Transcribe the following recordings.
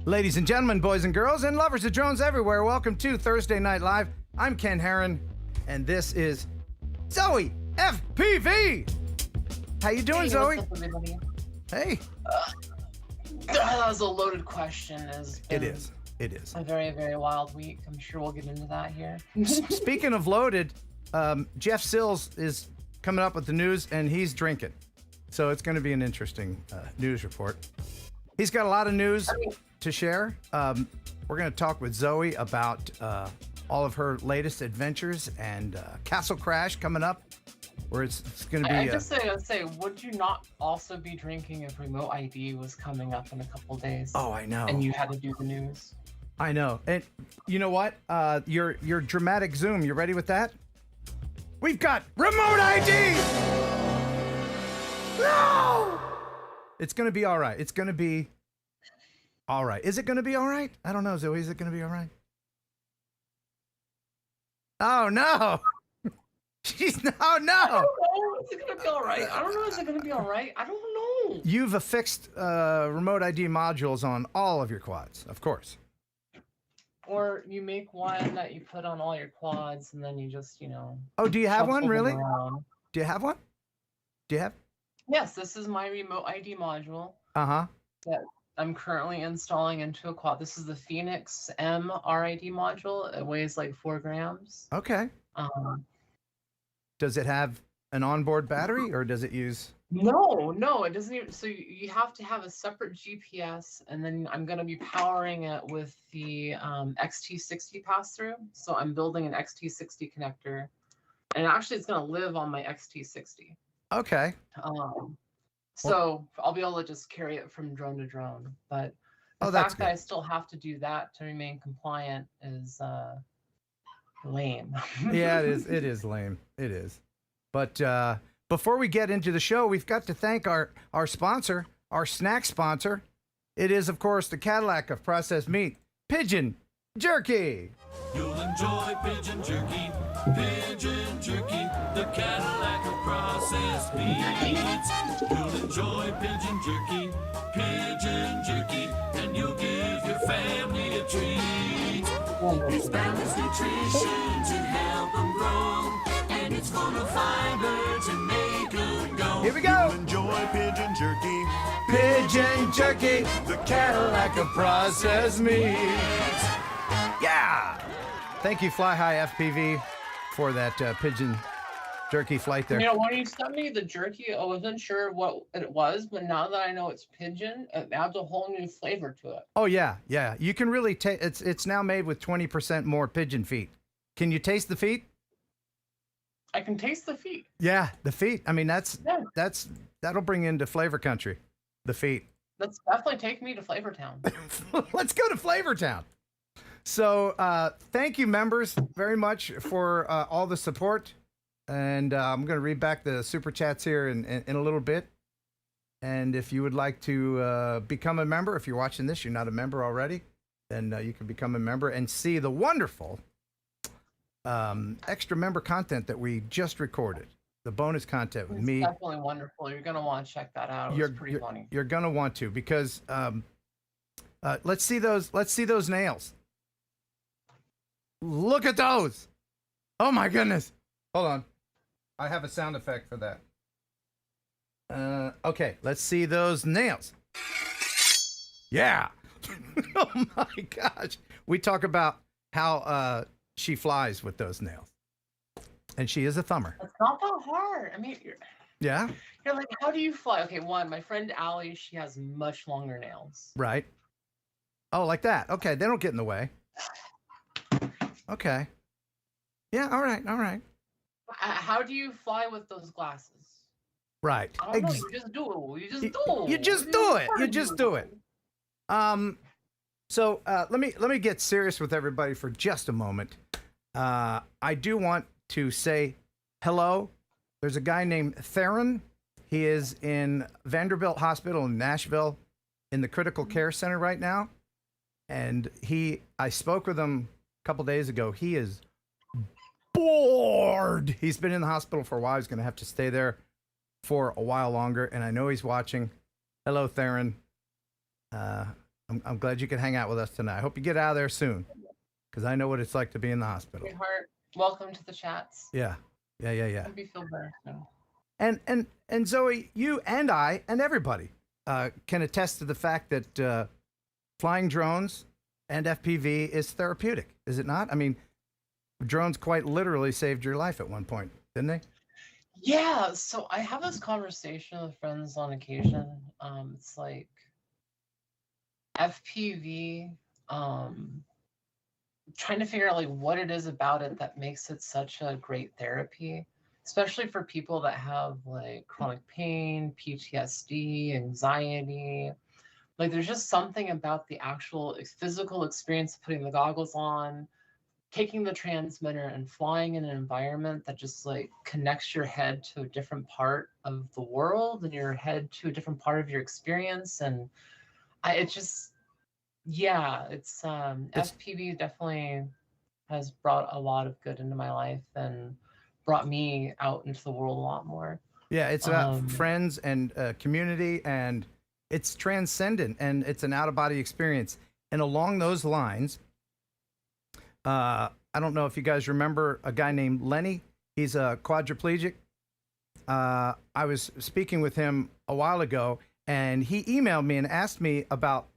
Ladies and gentlemen, boys and girls, and lovers of drones everywhere, welcome to Thursday Night Live. I'm Ken Heron, and this is ZoeFPV. How you doing, Zoe? What's up, everybody? Hey. That was a loaded question. It is. A very, very wild week. I'm sure we'll get into that here. Speaking of loaded, Jeff Sills is coming up with the news, and he's drinking. So it's going to be an interesting news report. He's got a lot of news to share. We're going to talk with Zoe about all of her latest adventures and Castle Crash coming up, where it's going to be. I just say, would you not also be drinking if Remote ID was coming up in a couple days? Oh, I know. And you had to do the news. I know. And you know what? Your dramatic zoom. You ready with that? We've got Remote ID. No! It's going to be all right. It's going to be all right. Is it going to be all right? I don't know, Zoe. Is it going to be all right? Oh, no. She's no. I don't know. Is it going to be all right? I don't know. Is it going to be all right? I don't know. You've affixed remote ID modules on all of your quads, of course. Or you make one that you put on all your quads, and then you just, Oh, do you have one, really? Around. Do you have one? Do you have? Yes, this is my Remote ID module. Uh-huh. That I'm currently installing into a quad. This is the Phoenix M RID module. It weighs like 4 grams. Okay. Does it have an onboard battery, or does it use? No, it doesn't even. So you have to have a separate GPS, and then I'm going to be powering it with the XT60 pass-through. So I'm building an XT60 connector, and actually it's going to live on my XT60. Okay. So I'll be able to just carry it from drone to drone. But the fact that I still have to do that to remain compliant is lame. Yeah, it is. It is lame. It is. But before we get into the show, we've got to thank our sponsor, our snack sponsor. It is, of course, the Cadillac of processed meat, Pigeon Jerky. You'll enjoy pigeon jerky, the Cadillac of processed meats. You'll enjoy pigeon jerky, and you'll give your family a treat. It's balanced nutrition to help them grow, and it's full of fiber to make them go. Here we go. You'll enjoy pigeon jerky, the Cadillac of processed meats. Yeah. Thank you, Fly High FPV, for that pigeon jerky flight there. When you sent me the jerky, I wasn't sure what it was, but now that I know it's pigeon, it adds a whole new flavor to it. Oh yeah. You can really taste. It's now made with 20% more pigeon feet. Can you taste the feet? I can taste the feet. Yeah, the feet. I mean, that'll bring into flavor country. The feet. Let's definitely take me to Flavortown. Let's go to Flavortown. So thank you, members, very much for all the support. And I'm going to read back the super chats here in a little bit. And if you would like to become a member, if you're watching this, you're not a member already, then you can become a member and see the wonderful extra member content that we just recorded. The bonus content with me. It's definitely wonderful. You're going to want to check that out. It's pretty funny. You're going to want to, because let's see those nails. Look at those. Oh my goodness. Hold on. I have a sound effect for that. Okay, let's see those nails. Yeah. Oh my gosh. We talk about how she flies with those nails. And she is a thumber. It's not that hard. I mean, you're like, how do you fly? Okay, my friend Allie, she has much longer nails. Right. Oh, like that. Okay, they don't get in the way. Okay. Yeah, all right. How do you fly with those glasses? Right. I don't know. You just do it. You just do it. So let me get serious with everybody for just a moment. I do want to say hello. There's a guy named Theron. He is in Vanderbilt Hospital in Nashville in the critical care center right now. And I spoke with him a couple days ago. He is bored. He's been in the hospital for a while. He's going to have to stay there for a while longer. And I know he's watching. Hello, Theron. I'm I'm glad you could hang out with us tonight. I hope you get out of there soon, because I know what it's like to be in the hospital. Sweetheart, welcome to the chats. Yeah. Hope you feel better soon. And Zoe, you and I and everybody can attest to the fact that flying drones and FPV is therapeutic, is it not? I mean, drones quite literally saved your life at one point, didn't they? Yeah, so I have this conversation with friends on occasion. It's like FPV, trying to figure out like what it is about it that makes it such a great therapy, especially for people that have like chronic pain, PTSD, anxiety. Like there's just something about the actual physical experience of putting the goggles on, taking the transmitter and flying in an environment that just like connects your head to a different part of the world and your head to a different part of your experience. And it's FPV definitely has brought a lot of good into my life and brought me out into the world a lot more. Yeah, it's about friends and community, and it's transcendent, and it's an out-of-body experience. And along those lines, I don't know if you guys remember a guy named Lenny. He's a quadriplegic. I was speaking with him a while ago, and he emailed me and asked me about.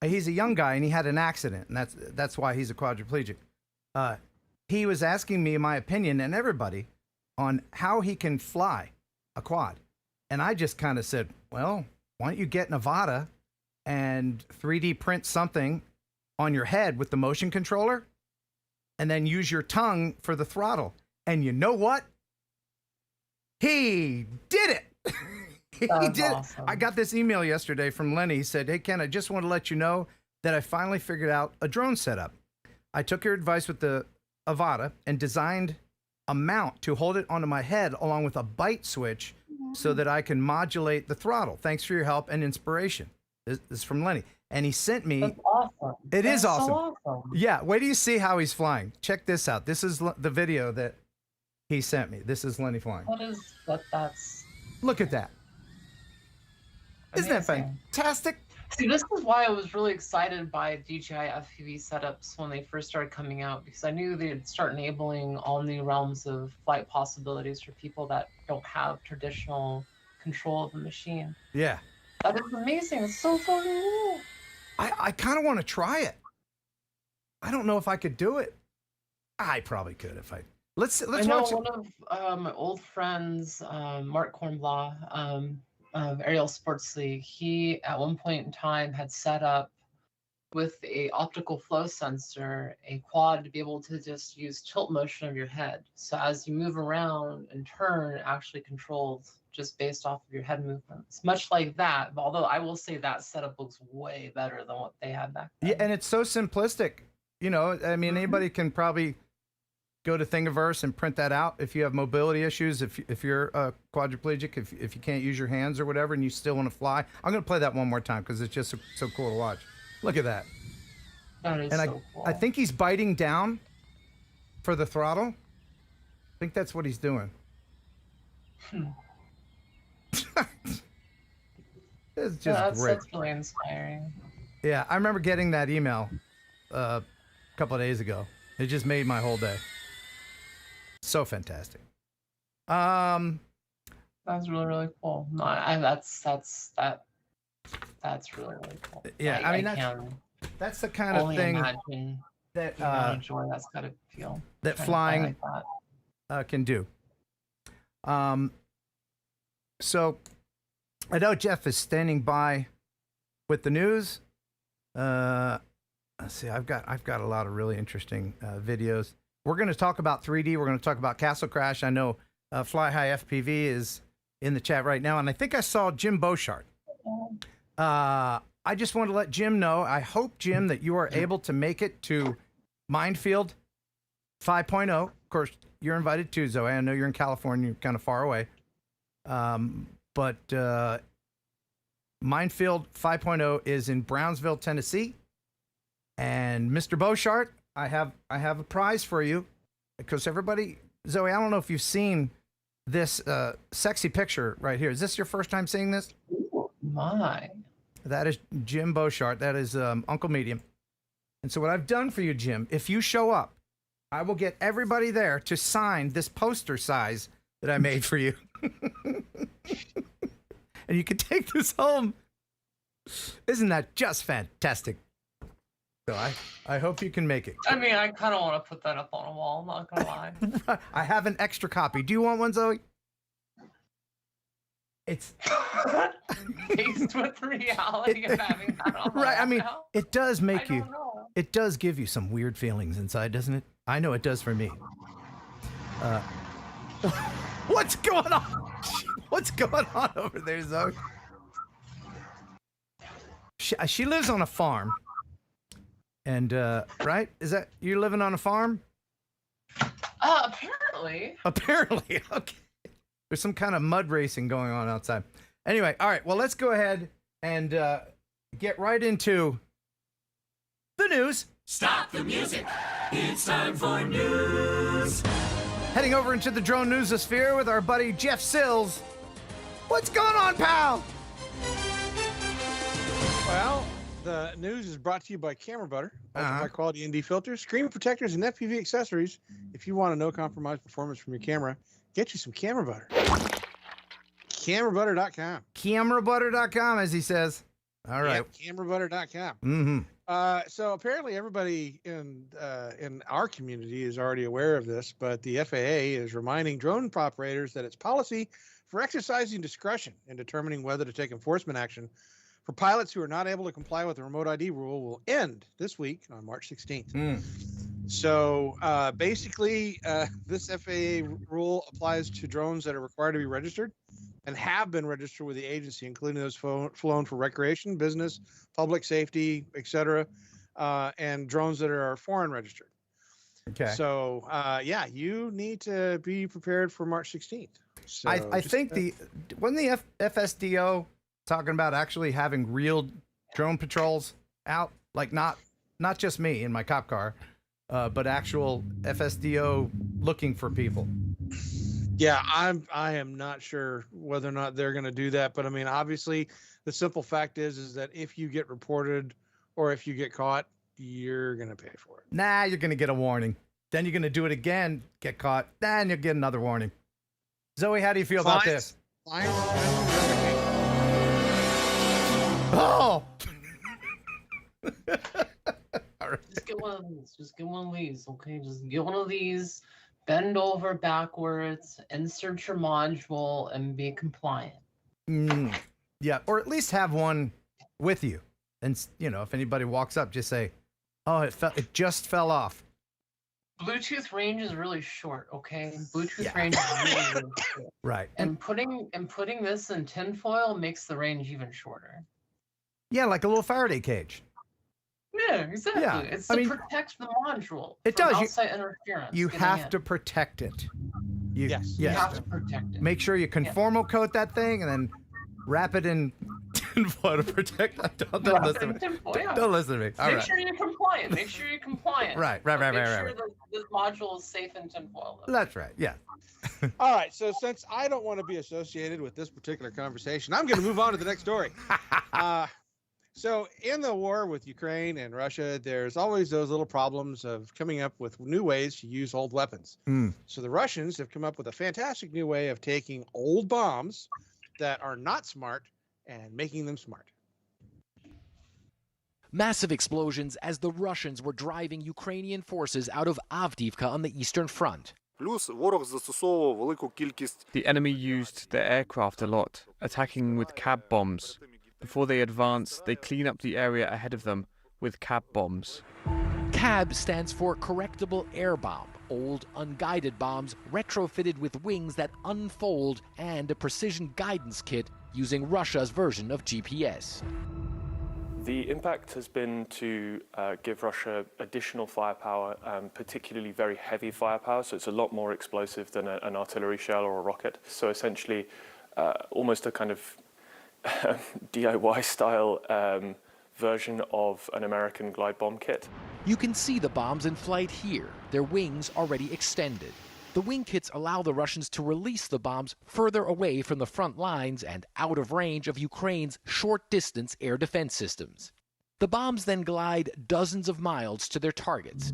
He's a young guy, and he had an accident, and that's why he's a quadriplegic. He was asking me my opinion and everybody on how he can fly a quad, and I just kind of said, well, why don't you get Nevada and 3D print something on your head with the motion controller, and then use your tongue for the throttle. And you know what? He did it. He did awesome. it. I got this email yesterday from Lenny. He said, hey, Ken, I just want to let you know that I finally figured out a drone setup. I took your advice with the Avata and designed a mount to hold it onto my head along with a bite switch so that I can modulate the throttle. Thanks for your help and inspiration. This is from Lenny. And he sent me. That's awesome. That's awesome. So awesome. Yeah. Wait till you see how he's flying. Check this out. This is the video that he sent me. This is Lenny flying. That's. Look at that. Isn't that amazing. fantastic? See, this is why I was really excited by DJI FPV setups when they first started coming out, because I knew they'd start enabling all new realms of flight possibilities for people that don't have traditional control of the machine. Yeah. That is amazing. It's so fucking cool. I kind of want to try it. I don't know if I could do it. I probably could if I. Let's I know watch it. one of my old friends, Mark Kornblaw, of Aerial Sports League, he at one point in time had set up with a optical flow sensor a quad to be able to just use tilt motion of your head. So as you move around and turn, it actually controls just based off of your head movements. Much like that, although I will say that setup looks way better than what they had back then. Yeah, and it's so simplistic. You know, I mean, anybody can probably go to Thingiverse and print that out if you have mobility issues, if you're a quadriplegic, if you can't use your hands or whatever and you still want to fly. I'm going to play that one more time because it's just so cool to watch. Look at that. That is so cool. I think he's biting down for the throttle. I think that's what he's doing. It's just great. That's really inspiring. Yeah, I remember getting that email a couple of days ago. It just made my whole day. So fantastic. That's really, really cool. No, that's really, really cool. Yeah, I mean that's the kind of thing that joy that's gotta feel that flying can do. So I know Jeff is standing by with the news. Let's see, I've got a lot of really interesting videos. We're going to talk about 3D. We're going to talk about Castle Crash. I know Fly High FPV is in the chat right now, and I think I saw Jim Beauchart. I just want to let Jim know. I hope, Jim, that you are able to make it to Mindfield 5.0. Of course, you're invited too, Zoe. I know you're in California, you're kind of far away. But Mindfield 5.0 is in Brownsville, Tennessee. And Mr. Beauchart, I have a prize for you, because everybody, Zoe, I don't know if you've seen this sexy picture right here. Is this your first time seeing this? Ooh, my. That is Jim Beauchart. That is Uncle Medium. And so what I've done for you, Jim, if you show up, I will get everybody there to sign this poster size that I made for you. And you can take this home. Isn't that just fantastic? So I hope you can make it. I mean, I kind of want to put that up on a wall, I'm not going to lie. I have an extra copy. Do you want one, Zoe? It's faced with the reality of having that on. Right. I mean, now. it does make I you. don't know. It does give you some weird feelings inside, doesn't it? I know it does for me. What's going on? What's going on over there, Zoe? She lives on a farm. And, right? Is that, you're living on a farm? Apparently. Apparently. Okay. There's some kind of mud racing going on outside. Anyway, all right. Well, let's go ahead and get right into the news. Stop the music. It's time for news. Heading over into the drone newsosphere with our buddy Jeff Sills. What's going on, pal? Well, the news is brought to you by Camera Butter, high quality ND filters, screen protectors, and FPV accessories. If you want a no compromise performance from your camera, get you some Camera Butter. CameraButter.com. CameraButter.com, as he says. All right. Yep, CameraButter.com. Mm-hmm. So apparently everybody in our community is already aware of this, but the FAA is reminding drone operators that its policy for exercising discretion in determining whether to take enforcement action for pilots who are not able to comply with the remote ID rule will end this week on March 16th. So basically, this FAA rule applies to drones that are required to be registered and have been registered with the agency, including those flown for recreation, business, public safety, etc., and drones that are foreign registered. Okay. So, yeah, you need to be prepared for March 16th. So I think wasn't the FSDO talking about actually having real drone patrols out, like not just me in my cop car, but actual FSDO looking for people. Yeah, I am not sure whether or not they're going to do that, but I mean, obviously, the simple fact is that if you get reported or if you get caught, you're going to pay for it. Nah, you're going to get a warning. Then you're going to do it again, get caught, then you'll get another warning. Zoe, how do you feel about this? Fine. Oh! All right. Just get one of these. Just get one of these, okay? Just get one of these, bend over backwards, insert your module, and be compliant. Yeah, or at least have one with you. And, you know, if anybody walks up, just say, oh, it just fell off. Bluetooth range is really short, okay? Bluetooth range is really, really short. Right. And putting this in tinfoil makes the range even shorter. Yeah, like a little Faraday cage. Yeah, exactly. Yeah. It's to protect the module it from does. outside interference. You have to protect it. Yes. You have to protect it. Make sure you conformal coat that thing and then wrap it in tinfoil to protect. Don't listen to me. Don't listen to me. All Make right. sure you're compliant. Make sure you're compliant. Right. Make sure that this module is safe in tinfoil. That's right. Yeah. All right. So since I don't want to be associated with this particular conversation, I'm going to move on to the next story. So in the war with Ukraine and Russia, there's always those little problems of coming up with new ways to use old weapons. So the Russians have come up with a fantastic new way of taking old bombs that are not smart and making them smart. Massive explosions as the Russians were driving Ukrainian forces out of Avdiivka on the Eastern Front. The enemy used their aircraft a lot, attacking with cab bombs. Before they advance, they clean up the area ahead of them with cab bombs. CAB stands for Correctable Air Bomb, old unguided bombs retrofitted with wings that unfold and a precision guidance kit using Russia's version of GPS. The impact has been to give Russia additional firepower, particularly very heavy firepower, so it's a lot more explosive than an artillery shell or a rocket. So essentially, almost a kind of DIY style version of an American glide bomb kit. You can see the bombs in flight here, their wings already extended. The wing kits allow the Russians to release the bombs further away from the front lines and out of range of Ukraine's short-distance air defense systems. The bombs then glide dozens of miles to their targets.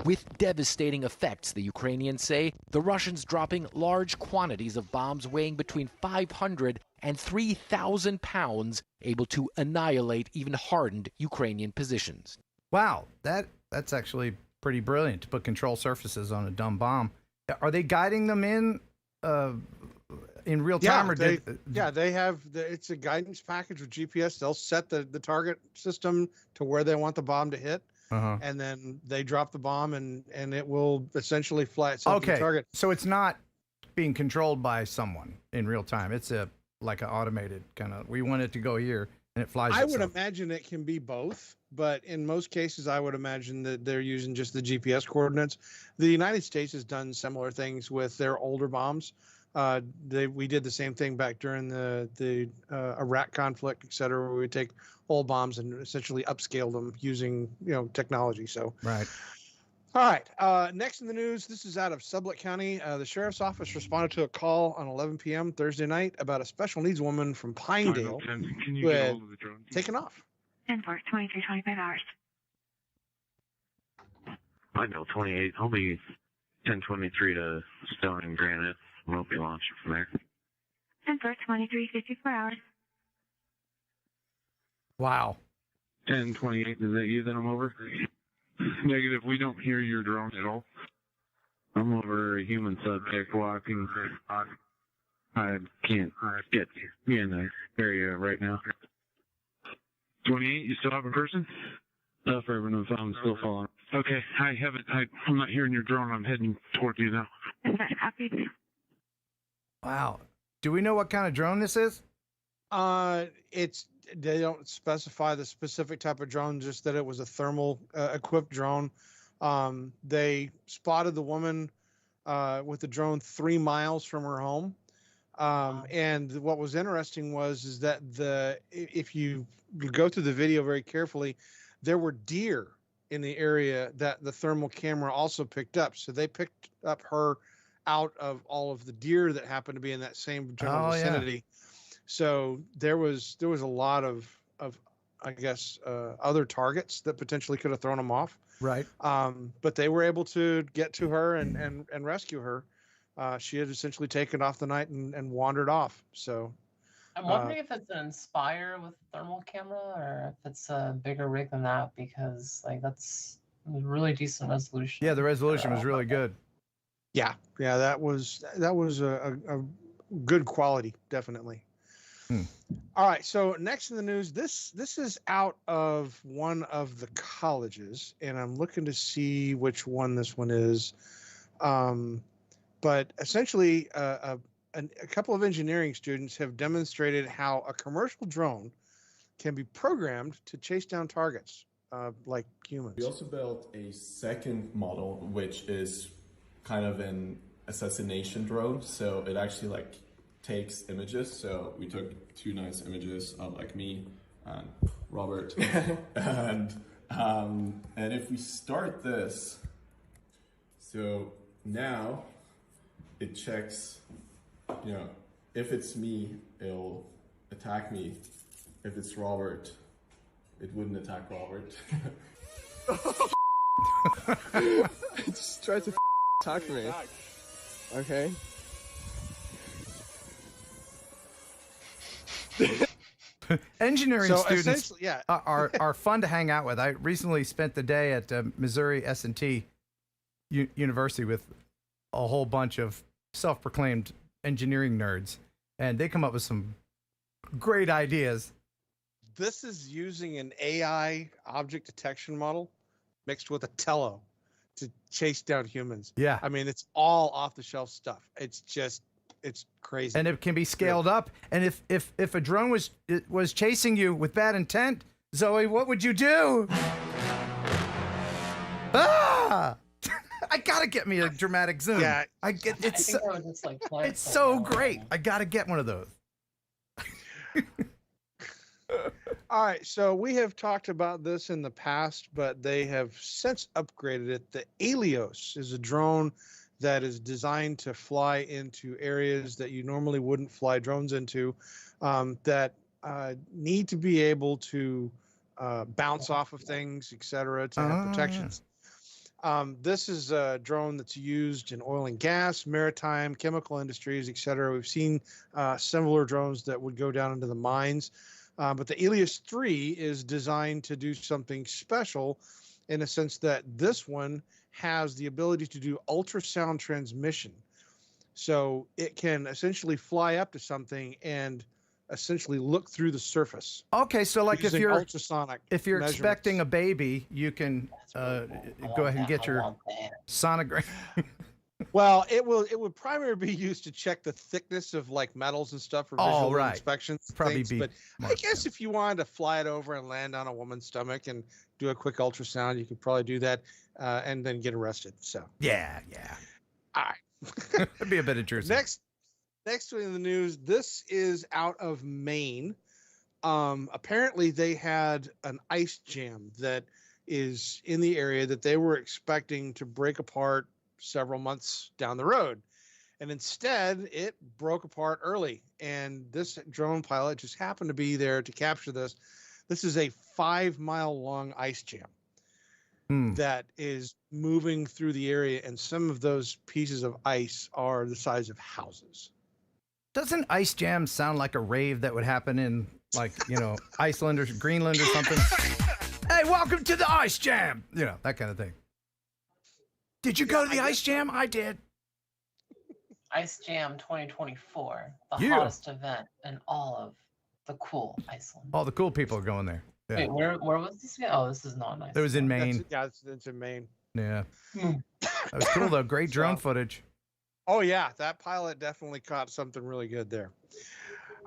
With devastating effects, the Ukrainians say, the Russians dropping large quantities of bombs weighing between 500 and 3,000 pounds, able to annihilate even hardened Ukrainian positions. Wow, that's actually pretty brilliant to put control surfaces on a dumb bomb. Are they guiding them in real time? They have it's a guidance package with GPS. They'll set the target system to where they want the bomb to hit. And then they drop the bomb and it will essentially fly itself to the target. So it's not being controlled by someone in real time. It's like an automated kind of, we want it to go here and it flies I itself. would imagine it can be both, but in most cases, I would imagine that they're using just the GPS coordinates. The United States has done similar things with their older bombs. We did the same thing back during the Iraq conflict, et cetera, where we take old bombs and essentially upscale them using technology. So right. All right. Next in the news, this is out of Sublette County. The sheriff's office responded to a call on 11 p.m. Thursday night about a special needs woman from Pinedale who had taken off. 10-4, 23-25 hours. Pinedale 28, I'll be 1023 to Stone and Granite. We'll be launching from there. 10-4, 23-54 hours. Wow. 1028, is that you that I'm over? Negative, we don't hear your drone at all. I'm over a human subject walking. I can't get in the area right now. 28, you still have a person? Affirmative, I'm still following. Okay, I'm not hearing your drone. I'm heading toward you now. Wow. Do we know what kind of drone this is? They don't specify the specific type of drone, just that it was a thermal equipped drone. They spotted the woman with the drone 3 miles from her home. And what was interesting is that if you go through the video very carefully, there were deer in the area that the thermal camera also picked up. So they picked up her out of all of the deer that happened to be in that same general vicinity. Yeah. So there was a lot of I guess other targets that potentially could have thrown them off. Right. But they were able to get to her and rescue her. She had essentially taken off the night and wandered off. So I'm wondering if it's an Inspire with thermal camera or if it's a bigger rig than that, because that's a really decent resolution. Yeah, the resolution was really good. Yeah, that was a good quality, definitely. All right, so next in the news, this is out of one of the colleges, and I'm looking to see which one this one is. But essentially, a couple of engineering students have demonstrated how a commercial drone can be programmed to chase down targets like humans. We also built a second model, which is kind of an assassination drone. So it actually takes images. So we took 2 nice images of me and Robert. and if we start this, so now it checks, if it's me, it'll attack me. If it's Robert, it wouldn't attack Robert. It just tried to attack me. Okay. Engineering students yeah. are fun to hang out with. I recently spent the day at Missouri S&T University with a whole bunch of self-proclaimed engineering nerds, and they come up with some great ideas. This is using an AI object detection model mixed with a tello to chase down humans. Yeah. I mean, it's all off-the-shelf stuff. It's crazy. And it can be scaled up. And if a drone was chasing you with bad intent, Zoe, what would you do? Ah! I gotta get me a dramatic zoom. Yeah, it's so great. I gotta get one of those. All right, so we have talked about this in the past, but they have since upgraded it. The Alios is a drone that is designed to fly into areas that you normally wouldn't fly drones into, that need to be able to bounce off of things, etc., to have protections. This is a drone that's used in oil and gas, maritime, chemical industries, etc. We've seen similar drones that would go down into the mines. But the Elias 3 is designed to do something special in a sense that this one has the ability to do ultrasound transmission. So it can essentially fly up to something and essentially look through the surface. Okay, so like if using you're ultrasonic measurements. expecting a baby, you can go ahead and get your sonogram. Well, it would primarily be used to check the thickness of like metals and stuff for visual right. inspections. Probably things. But I guess if you wanted to fly it over and land on a woman's stomach and do a quick ultrasound, you could probably do that and then get arrested. So Yeah. all right. That'd be a bit intrusive. Next in the news, this is out of Maine. Apparently they had an ice jam that is in the area that they were expecting to break apart several months down the road. And instead it broke apart early. And this drone pilot just happened to be there to capture this. This is a 5-mile long ice jam that is moving through the area. And some of those pieces of ice are the size of houses. Doesn't ice jam sound like a rave that would happen in, like, Iceland or Greenland or something? Hey, welcome to the ice jam. That kind of thing. Did you go to the ice jam? I did. Ice Jam 2024, the Yeah. hottest event in all of the cool Iceland. All the cool people are going there. Yeah. Wait, where was this again? Oh, this is not nice. It was in Maine. It's in Maine. Yeah. That was cool, though. Great drone footage. Oh, yeah. That pilot definitely caught something really good there.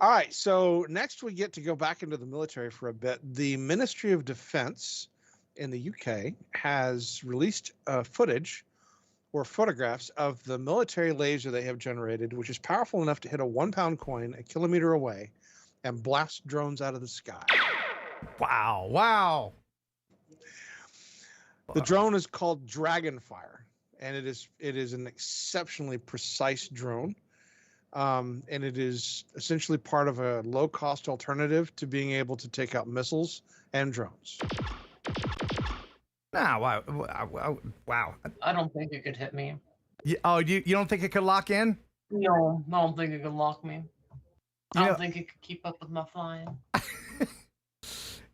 All right. So next we get to go back into the military for a bit. The Ministry of Defense in the UK has released footage or photographs of the military laser they have generated, which is powerful enough to hit a 1-pound coin a kilometer away and blast drones out of the sky. Wow. The drone is called Dragonfire, and it is an exceptionally precise drone. And it is essentially part of a low-cost alternative to being able to take out missiles and drones. Wow. I don't think it could hit me. You don't think it could lock in? No, I don't think it could lock me. I don't think it could keep up with my flying.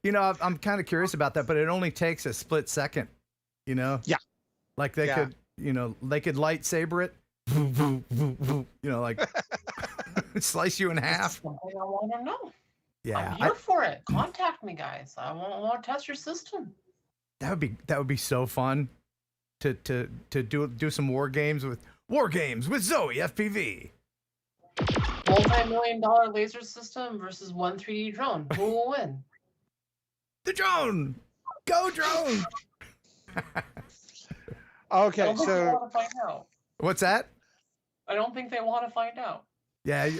I'm kind of curious about that, but it only takes a split second, Yeah. Like they could, they could lightsaber it, like slice you in half. That's something I want to know. Yeah. I'm here for it. Contact me, guys. I want to test your system. That would be so fun to do some war games with ZoeFPV. $multi-million laser system versus one 3D drone. Who will win? The drone. Go drone. Okay, I don't think they so want to find out. What's that? I don't think they want to find out. Yeah,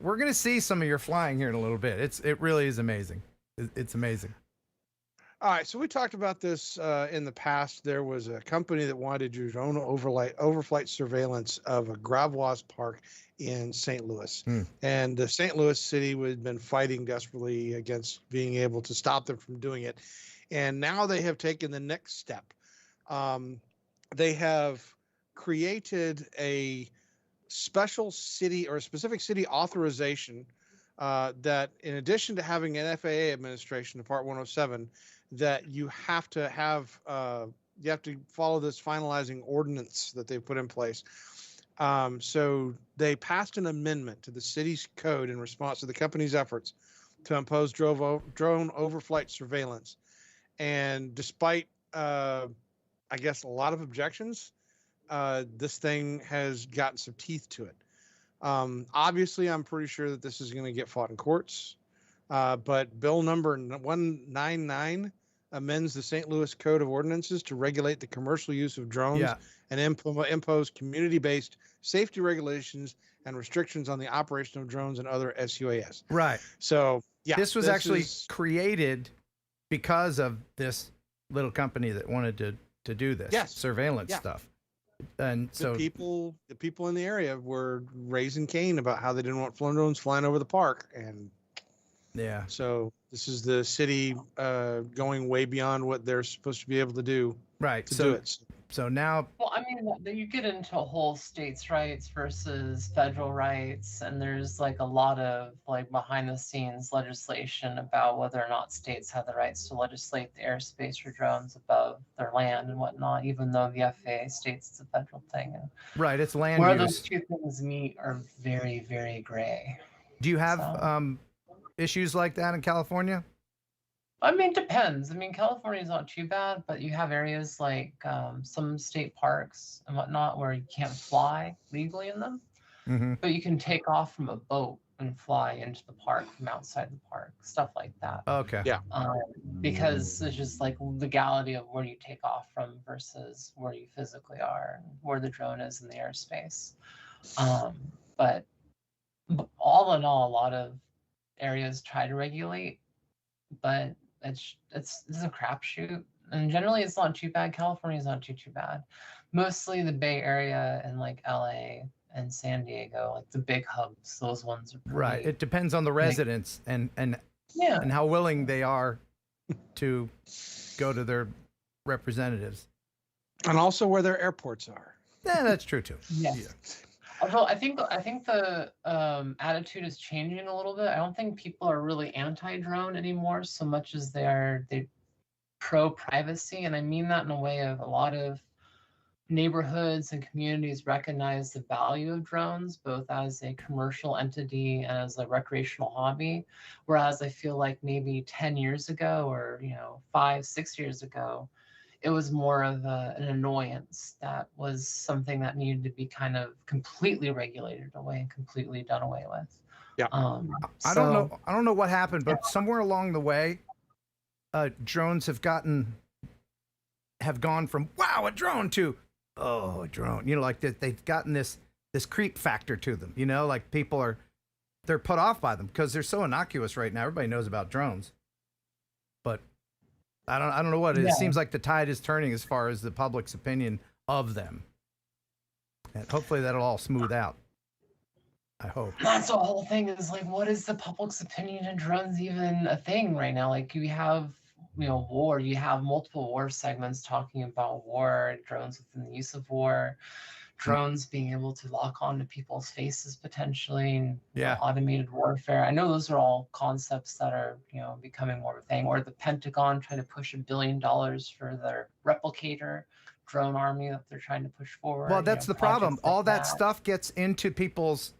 we're gonna see some of your flying here in a little bit. It really is amazing. It's amazing. all right, so we talked about this in the past. There was a company that wanted to do drone overflight surveillance of a Gravois park in St. Louis. And the St. Louis city had been fighting desperately against being able to stop them from doing it. And now they have taken the next step. They have created a special city or a specific city authorization that, in addition to having an FAA administration, Part 107, that you have to have, you have to follow this finalizing ordinance that they put in place. So they passed an amendment to the city's code in response to the company's efforts to impose drone overflight surveillance. And despite, I guess, a lot of objections, this thing has gotten some teeth to it. Obviously, I'm pretty sure that this is going to get fought in courts. But bill number 199 amends the St. Louis Code of Ordinances to regulate the commercial use of drones and impose community-based safety regulations and restrictions on the operation of drones and other SUAS. Right. So, yeah. This was actually created because of this little company that wanted to do this surveillance stuff. And so the people in the area were raising Cain about how they didn't want drones flying over the park, and yeah, so this is the city going way beyond what they're supposed to be able to do right. to So do it. so now, Well, I mean, you get into a whole states' rights versus federal rights, and there's like a lot of like behind the scenes legislation about whether or not states have the rights to legislate the airspace for drones above their land and whatnot, even though the FAA states it's a federal thing. And right, it's land where use. those two things meet are very, very gray. Do you have So- issues like that in California? I mean, depends. I mean, California is not too bad, but you have areas like some state parks and whatnot where you can't fly legally in them, Mm-hmm. but you can take off from a boat and fly into the park from outside the park, stuff like that. Okay. Yeah. Because it's just like legality of where you take off from versus where you physically are and where the drone is in the airspace. But all in all, a lot of areas try to regulate, but it's a crapshoot. And generally, it's not too bad. California is not too bad. Mostly the Bay Area and like LA and San Diego, like the big hubs. Those ones are pretty, Right. It depends on the residents and yeah. and how willing they are to go to their representatives. And also where their airports are. Yeah, that's true too. Yes. Yeah. Although I think the attitude is changing a little bit. I don't think people are really anti-drone anymore so much as they pro-privacy, and I mean that in a way of a lot of neighborhoods and communities recognize the value of drones both as a commercial entity and as a recreational hobby, whereas I feel like maybe 10 years ago or 5-6 years ago it was more of an annoyance that was something that needed to be kind of completely regulated away and completely done away with. Yeah. I don't know what happened, but somewhere along the way, drones have gone from wow, a drone to oh, a drone. Like they've gotten this creep factor to them. Like they're put off by them because they're so innocuous right now. Everybody knows about drones, but I don't know what it is. It seems like the tide is turning as far as the public's opinion of them, and hopefully that'll all smooth out. I hope. That's the whole thing is like, what is the public's opinion on drones even a thing right now? Like you have, war, you have multiple war segments talking about war, drones within the use of war, drones being able to lock onto people's faces potentially, and automated warfare. I know those are all concepts that are, becoming more of a thing, or the Pentagon trying to push $1 billion for their replicator drone army that they're trying to push forward. Well, that's the problem. Like all that stuff gets into people's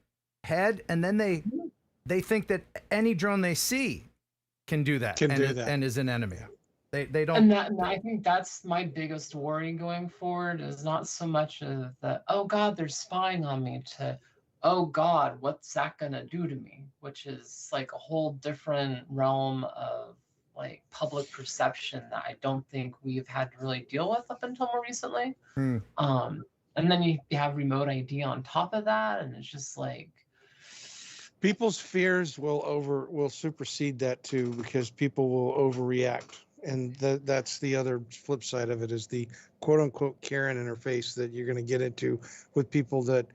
head, and then they think that any drone they see can do that and is an enemy. They don't. And I think that's my biggest worry going forward is not so much of the, oh God, they're spying on me, to, oh God, what's that gonna do to me? Which is like a whole different realm of like public perception that I don't think we've had to really deal with up until more recently. And then you have remote ID on top of that, and it's just like people's fears will supersede that too, because people will overreact. And that's the other flip side of it, is the quote unquote Karen interface that you're going to get into with people that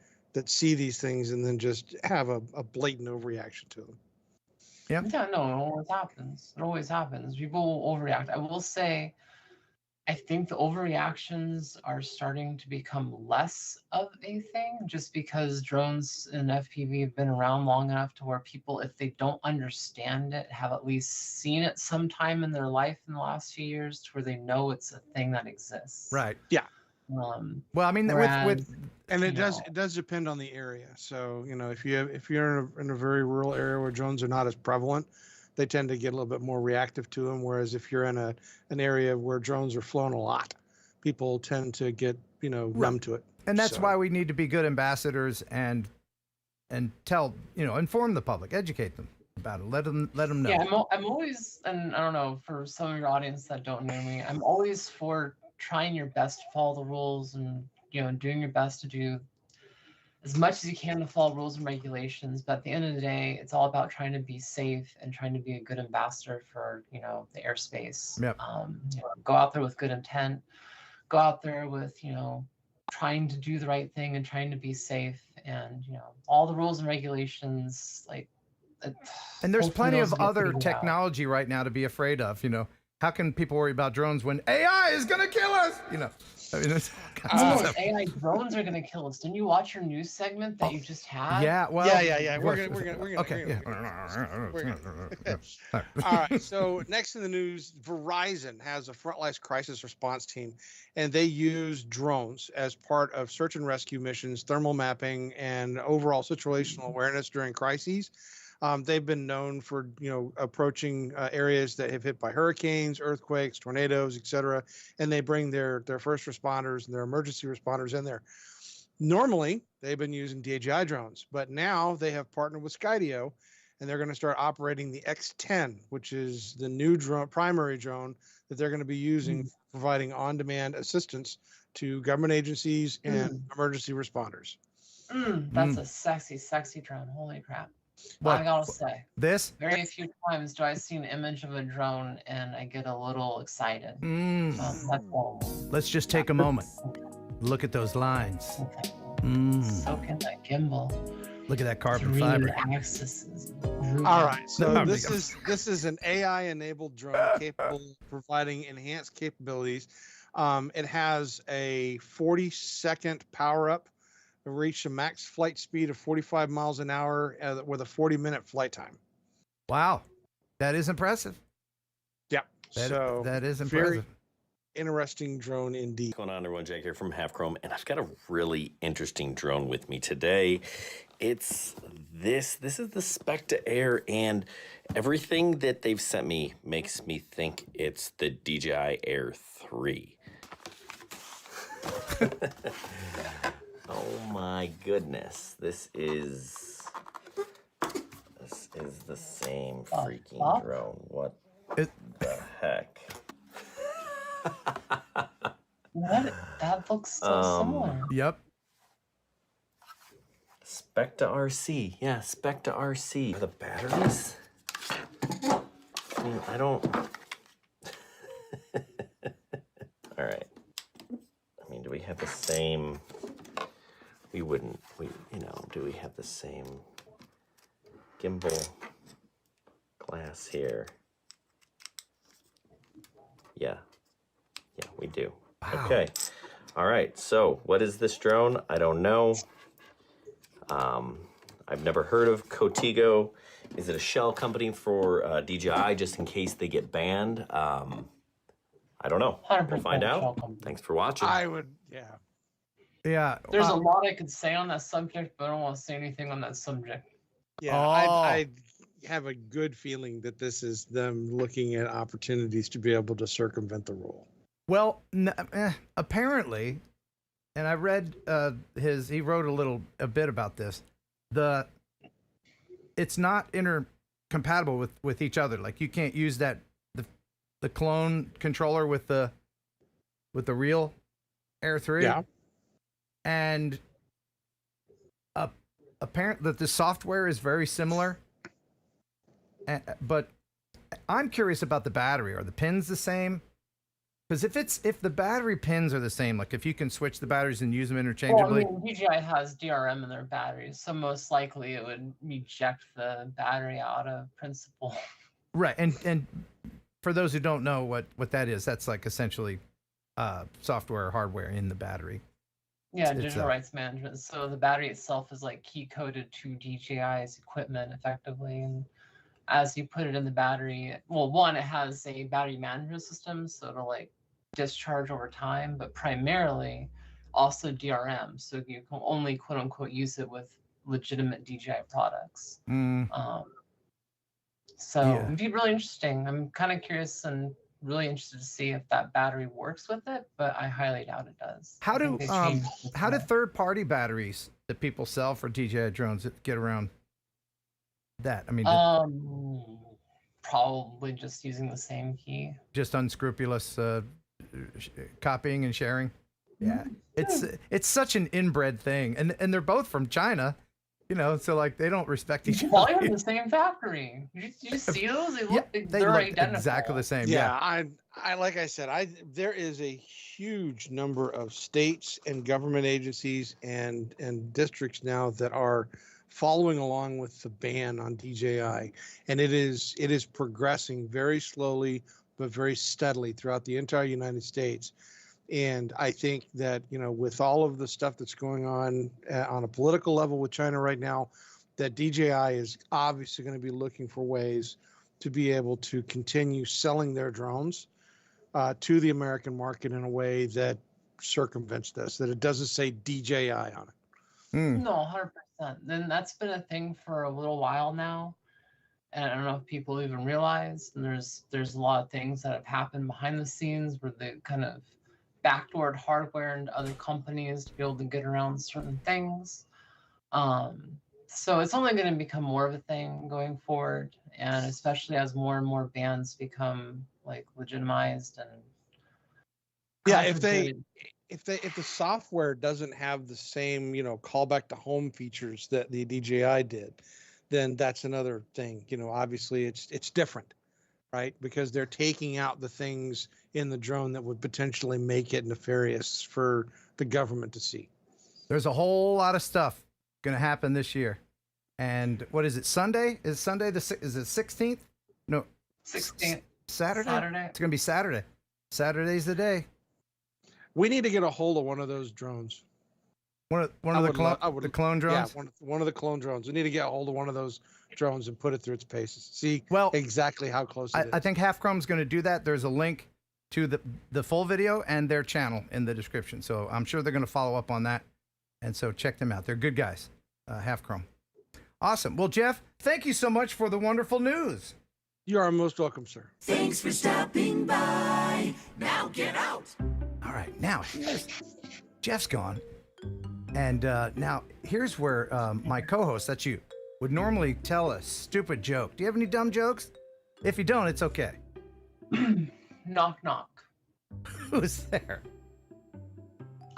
see these things and then just have a blatant overreaction to them. Yeah, no, it always happens. It always happens. People will overreact. I will say, I think the overreactions are starting to become less of a thing, just because drones and FPV have been around long enough to where people, if they don't understand it, have at least seen it sometime in their life in the last few years, to where they know it's a thing that exists. Right. Yeah. Well, I mean, and it does depend on the area. So if you're in a very rural area where drones are not as prevalent, they tend to get a little bit more reactive to them. Whereas if you're in an area where drones are flown a lot, people tend to get, numb to it. And that's why we need to be good ambassadors and tell, inform the public, educate them about it. Let them know. Yeah, I'm always, and I don't know, for some of your audience that don't know me, I'm always for trying your best to follow the rules and, doing your best to do as much as you can to follow rules and regulations. But at the end of the day, it's all about trying to be safe and trying to be a good ambassador for, the airspace. Yep. Go out there with good intent, go out there with, trying to do the right thing and trying to be safe, and all the rules and regulations, like. And there's Hopefully plenty those of get other figured out. technology right now to be afraid of. How can people worry about drones when AI is going to kill us? I mean, it's AI drones are gonna kill us. Didn't you watch your news segment that you just had? yeah. Well, Yeah. We're gonna. Okay. All right. So next in the news, Verizon has a frontline crisis response team, and they use drones as part of search and rescue missions, thermal mapping, and overall situational awareness during crises. They've been known for approaching areas that have hit by hurricanes, earthquakes, tornadoes, etc., and they bring their first responders and their emergency responders in there. Normally, they've been using DJI drones, but now they have partnered with Skydio, and they're going to start operating the X10, which is the new primary drone that they're going to be using, providing on-demand assistance to government agencies and emergency responders. That's a sexy, sexy drone. Holy crap. What? I gotta say, This? very few times do I see an image of a drone and I get a little excited. That's all. Let's just take a moment. Look at those lines. So can that gimbal. Look at that carbon 3 fiber. axes. All right, so No, this is an AI-enabled drone capable of providing enhanced capabilities. It has a 40-second power-up, reach a max flight speed of 45 miles an hour with a 40-minute flight time. Wow, that is impressive. Yeah, that is very impressive. interesting drone indeed. What's going on, everyone? Jake here from Half Chrome, and I've got a really interesting drone with me today. It's this is the Spectre Air, and everything that they've sent me makes me think it's the DJI Air 3. Oh my goodness, this is the same freaking drone. What the heck? What? That looks so similar. Yep. Spectre RC. Yeah, Spectre RC. The batteries? I mean, I don't... All right. I mean, do we have the same... We wouldn't, do we have the same gimbal glass here? Yeah, we do. Wow. Okay, all right, so what is this drone? I don't know. I've never heard of Cotigo. Is it a shell company for DJI just in case they get banned? I don't know. We'll find out. Thanks for watching. I would, Yeah. There's a lot I could say on that subject, but I don't want to say anything on that subject. Yeah, I have a good feeling that this is them looking at opportunities to be able to circumvent the rule. Well, apparently, and I read he wrote a bit about this. It's not intercompatible with each other. Like you can't use the clone controller with the real Air 3. Yeah. And apparent that the software is very similar. But I'm curious about the battery. Are the pins the same? Because if the battery pins are the same, like if you can switch the batteries and use them interchangeably. Well, I mean, DJI has DRM in their batteries, so most likely it would eject the battery out of principle. Right, and for those who don't know what that is, that's like essentially software or hardware in the battery. Yeah, digital rights management. So the battery itself is like key coded to DJI's equipment effectively. And as you put it in the battery, well, one, it has a battery management system, so it'll like discharge over time, but primarily also DRM. So you can only quote unquote use it with legitimate DJI products. It'd be really interesting. I'm kind of curious and really interested to see if that battery works with it, but I highly doubt it does. How do third-party batteries that people sell for DJI drones get around that? I mean, probably just using the same key. Just unscrupulous copying and sharing. Yeah, it's such an inbred thing, and they're both from China. You know, so like they don't respect each Probably other. from the same factory. Did you see those? They Yeah, look, they they're look identical. exactly the same. Yeah, I like I said, there is a huge number of states and government agencies and districts now that are following along with the ban on DJI, and it is progressing very slowly but very steadily throughout the entire United States. And I think that, you know, with all of the stuff that's going on a political level with China right now, that DJI is obviously going to be looking for ways to be able to continue selling their drones to the American market in a way that circumvents this, that it doesn't say DJI on it. No, 100%. Then that's been a thing for a little while now. And I don't know if people even realize. And there's a lot of things that have happened behind the scenes where they kind of backdoored hardware into other companies to be able to get around certain things. So it's only going to become more of a thing going forward, and especially as more and more bands become like legitimized and yeah, if the software doesn't have the same, you know, callback to home features that the DJI did, then that's another thing. You know, obviously it's different, right? Because they're taking out the things in the drone that would potentially make it nefarious for the government to see. There's a whole lot of stuff going to happen this year. And what is it? Sunday? Is Sunday is it 16th? No. 16th. Saturday? Saturday. It's going to be Saturday. Saturday's the day. We need to get a hold of one of those drones. One of the clone drones? Yeah, one of the clone drones. We need to get a hold of one of those drones and put it through its paces. See exactly how close it is. I think Half Chrome's going to do that. There's a link to the full video and their channel in the description. So I'm sure they're going to follow up on that. And so check them out. They're good guys. Half Chrome. Awesome. Well, Jeff, thank you so much for the wonderful news. You are most welcome, sir. Thanks for stopping by. Now get out. All right. Now, Jeff's gone. And now here's where my co-host, that's you, would normally tell a stupid joke. Do you have any dumb jokes? If you don't, it's okay. Knock, knock. Who's there?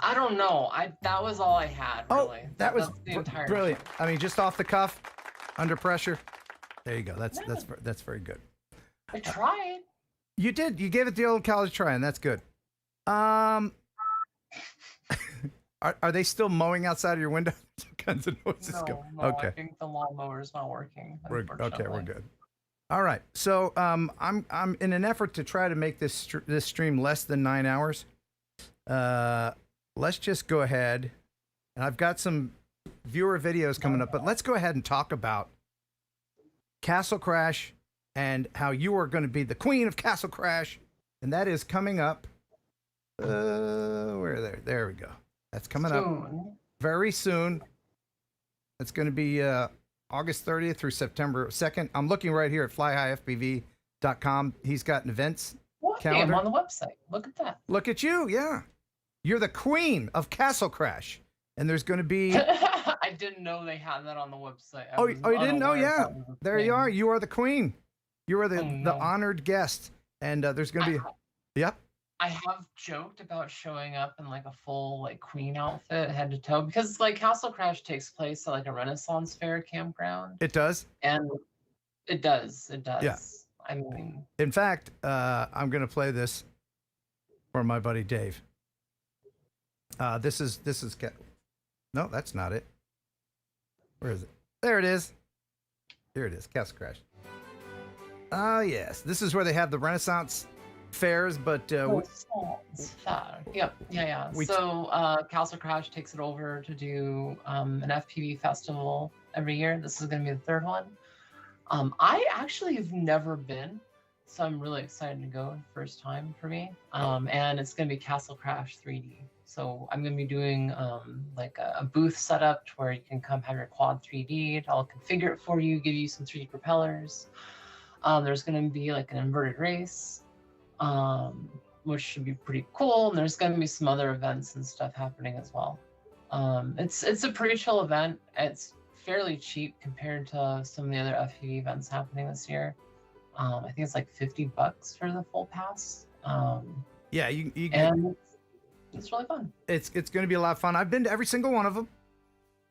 I don't know. That was all I had, really. Oh, that was the entire brilliant. I mean, just off the cuff, under pressure. There you go. That's very good. I tried. You did. You gave it the old college try, and that's good. Are they still mowing outside of your window? All kinds of noises going. No, Okay. I think the lawnmower is not working. We're good. All right. So I'm in an effort to try to make this stream less than 9 hours. Let's just go ahead, and I've got some viewer videos coming up, but let's go ahead and talk about Castle Crash and how you are going to be the queen of Castle Crash, and that is coming up. There we go. That's coming up very soon. It's going to be August 30th through September 2nd. I'm looking right here at flyhighfpv.com. He's got an events calendar. I'm on the website. Look at that. Look at you. Yeah. You're the queen of Castle Crash. And there's going to be... I didn't know they had that on the website. You didn't know? Yeah. There you are. You are the queen. You are the honored guest. And there's going to be... Yep. I have joked about showing up in like a full like queen outfit head to toe because like Castle Crash takes place at like a Renaissance fair campground. It does? And it does. Yeah. I mean... In fact, I'm going to play this for my buddy Dave. This is no, that's not it. Where is it? There it is. Here it is. Castle Crash. Oh yes, this is where they have the Renaissance fairs, but yeah. So Castle Crash takes it over to do an FPV festival every year. This is going to be the third one. I actually have never been, so I'm really excited to go. First time for me. And it's going to be Castle Crash 3D. So I'm going to be doing like a booth setup where you can come have your quad 3D. I'll configure it for you, give you some 3D propellers. There's going to be like an inverted race, which should be pretty cool. And there's going to be some other events and stuff happening as well. It's a pretty chill event. It's fairly cheap compared to some of the other FPV events happening this year. I think it's like $50 for the full pass. Yeah, you and it's really fun. It's going to be a lot of fun. I've been to every single one of them.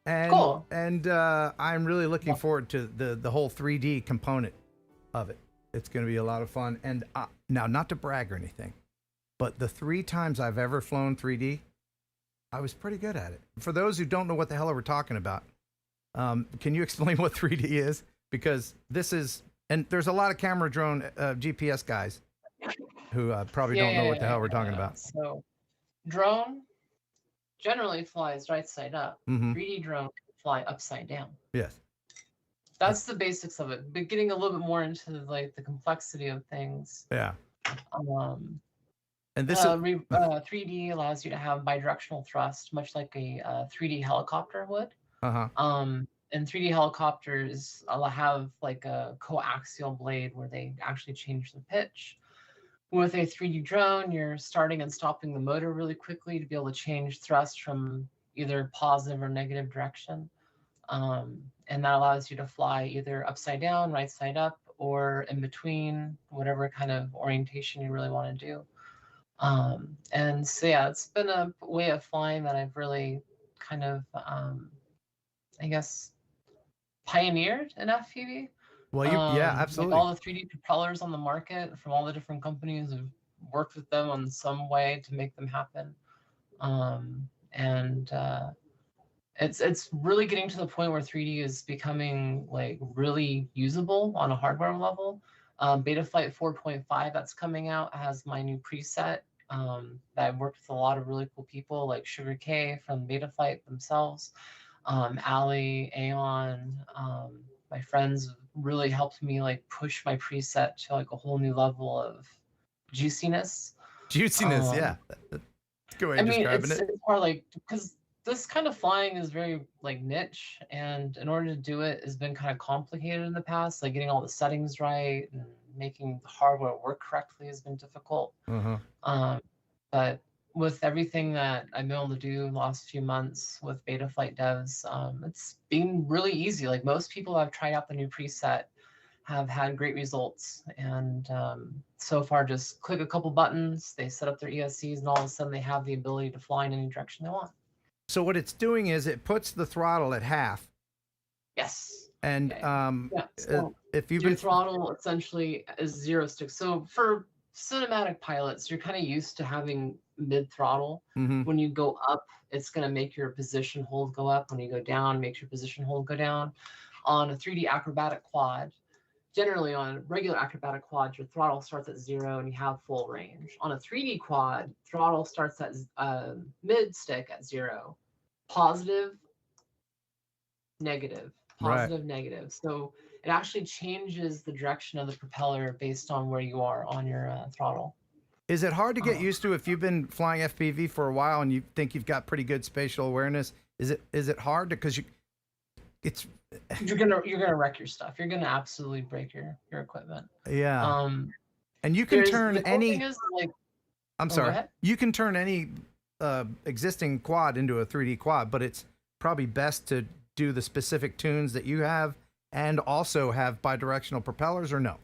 And Cool. and I'm really looking forward to the whole 3D component of it. It's going to be a lot of fun. And now, not to brag or anything, but the 3 times I've ever flown 3D, I was pretty good at it. For those who don't know what the hell we're talking about, can you explain what 3D is? Because this is, and there's a lot of camera drone GPS guys who probably don't know what the hell we're talking about. So, drone generally flies right side up. 3D drone can fly upside down. Yes. That's the basics of it. But getting a little bit more into like the complexity of things. Yeah. And this 3D allows you to have bidirectional thrust, much like a 3D helicopter would. And 3D helicopters have like a coaxial blade where they actually change the pitch. With a 3D drone, you're starting and stopping the motor really quickly to be able to change thrust from either positive or negative direction. And that allows you to fly either upside down, right side up, or in between, whatever kind of orientation you really want to do. And so, yeah, it's been a way of flying that I've really kind of, I guess, pioneered in FPV. Well, yeah, absolutely. Like all the 3D propellers on the market from all the different companies have worked with them on some way to make them happen. It's really getting to the point where 3D is becoming like really usable on a hardware level. Betaflight 4.5 that's coming out has my new preset that I've worked with a lot of really cool people like Sugar K from Betaflight themselves, Ali, Aeon, my friends really helped me like push my preset to like a whole new level of juiciness. Yeah. That's a good way of describing it. It's more like, because this kind of flying is very like niche, and in order to do it has been kind of complicated in the past. Like getting all the settings right and making the hardware work correctly has been difficult. But with everything that I've been able to do in the last few months with Betaflight devs, it's been really easy. Like most people have tried out the new preset have had great results. And so far, just click a couple buttons, they set up their ESCs, and all of a sudden they have the ability to fly in any direction they want. So what it's doing is it puts the throttle at half. Yes. And so if you've your throttle essentially is 0 stick. So for cinematic pilots, you're kind of used to having mid throttle. When you go up, it's going to make your position hold go up. When you go down, it makes your position hold go down. On a 3D acrobatic quad, generally on regular acrobatic quads, your throttle starts at 0 and you have full range. On a 3D quad, throttle starts at mid stick at 0, positive, negative, positive, negative. So it actually changes the direction of the propeller based on where you are on your throttle. Is it hard to get used to if you've been flying FPV for a while and you think you've got pretty good spatial awareness? Is it hard because you're gonna wreck your stuff. You're gonna absolutely break your equipment. Yeah. And you can turn any. I'm sorry. Go ahead. You can turn any existing quad into a 3D quad, but it's probably best to do the specific tunes that you have and also have bidirectional propellers, or no?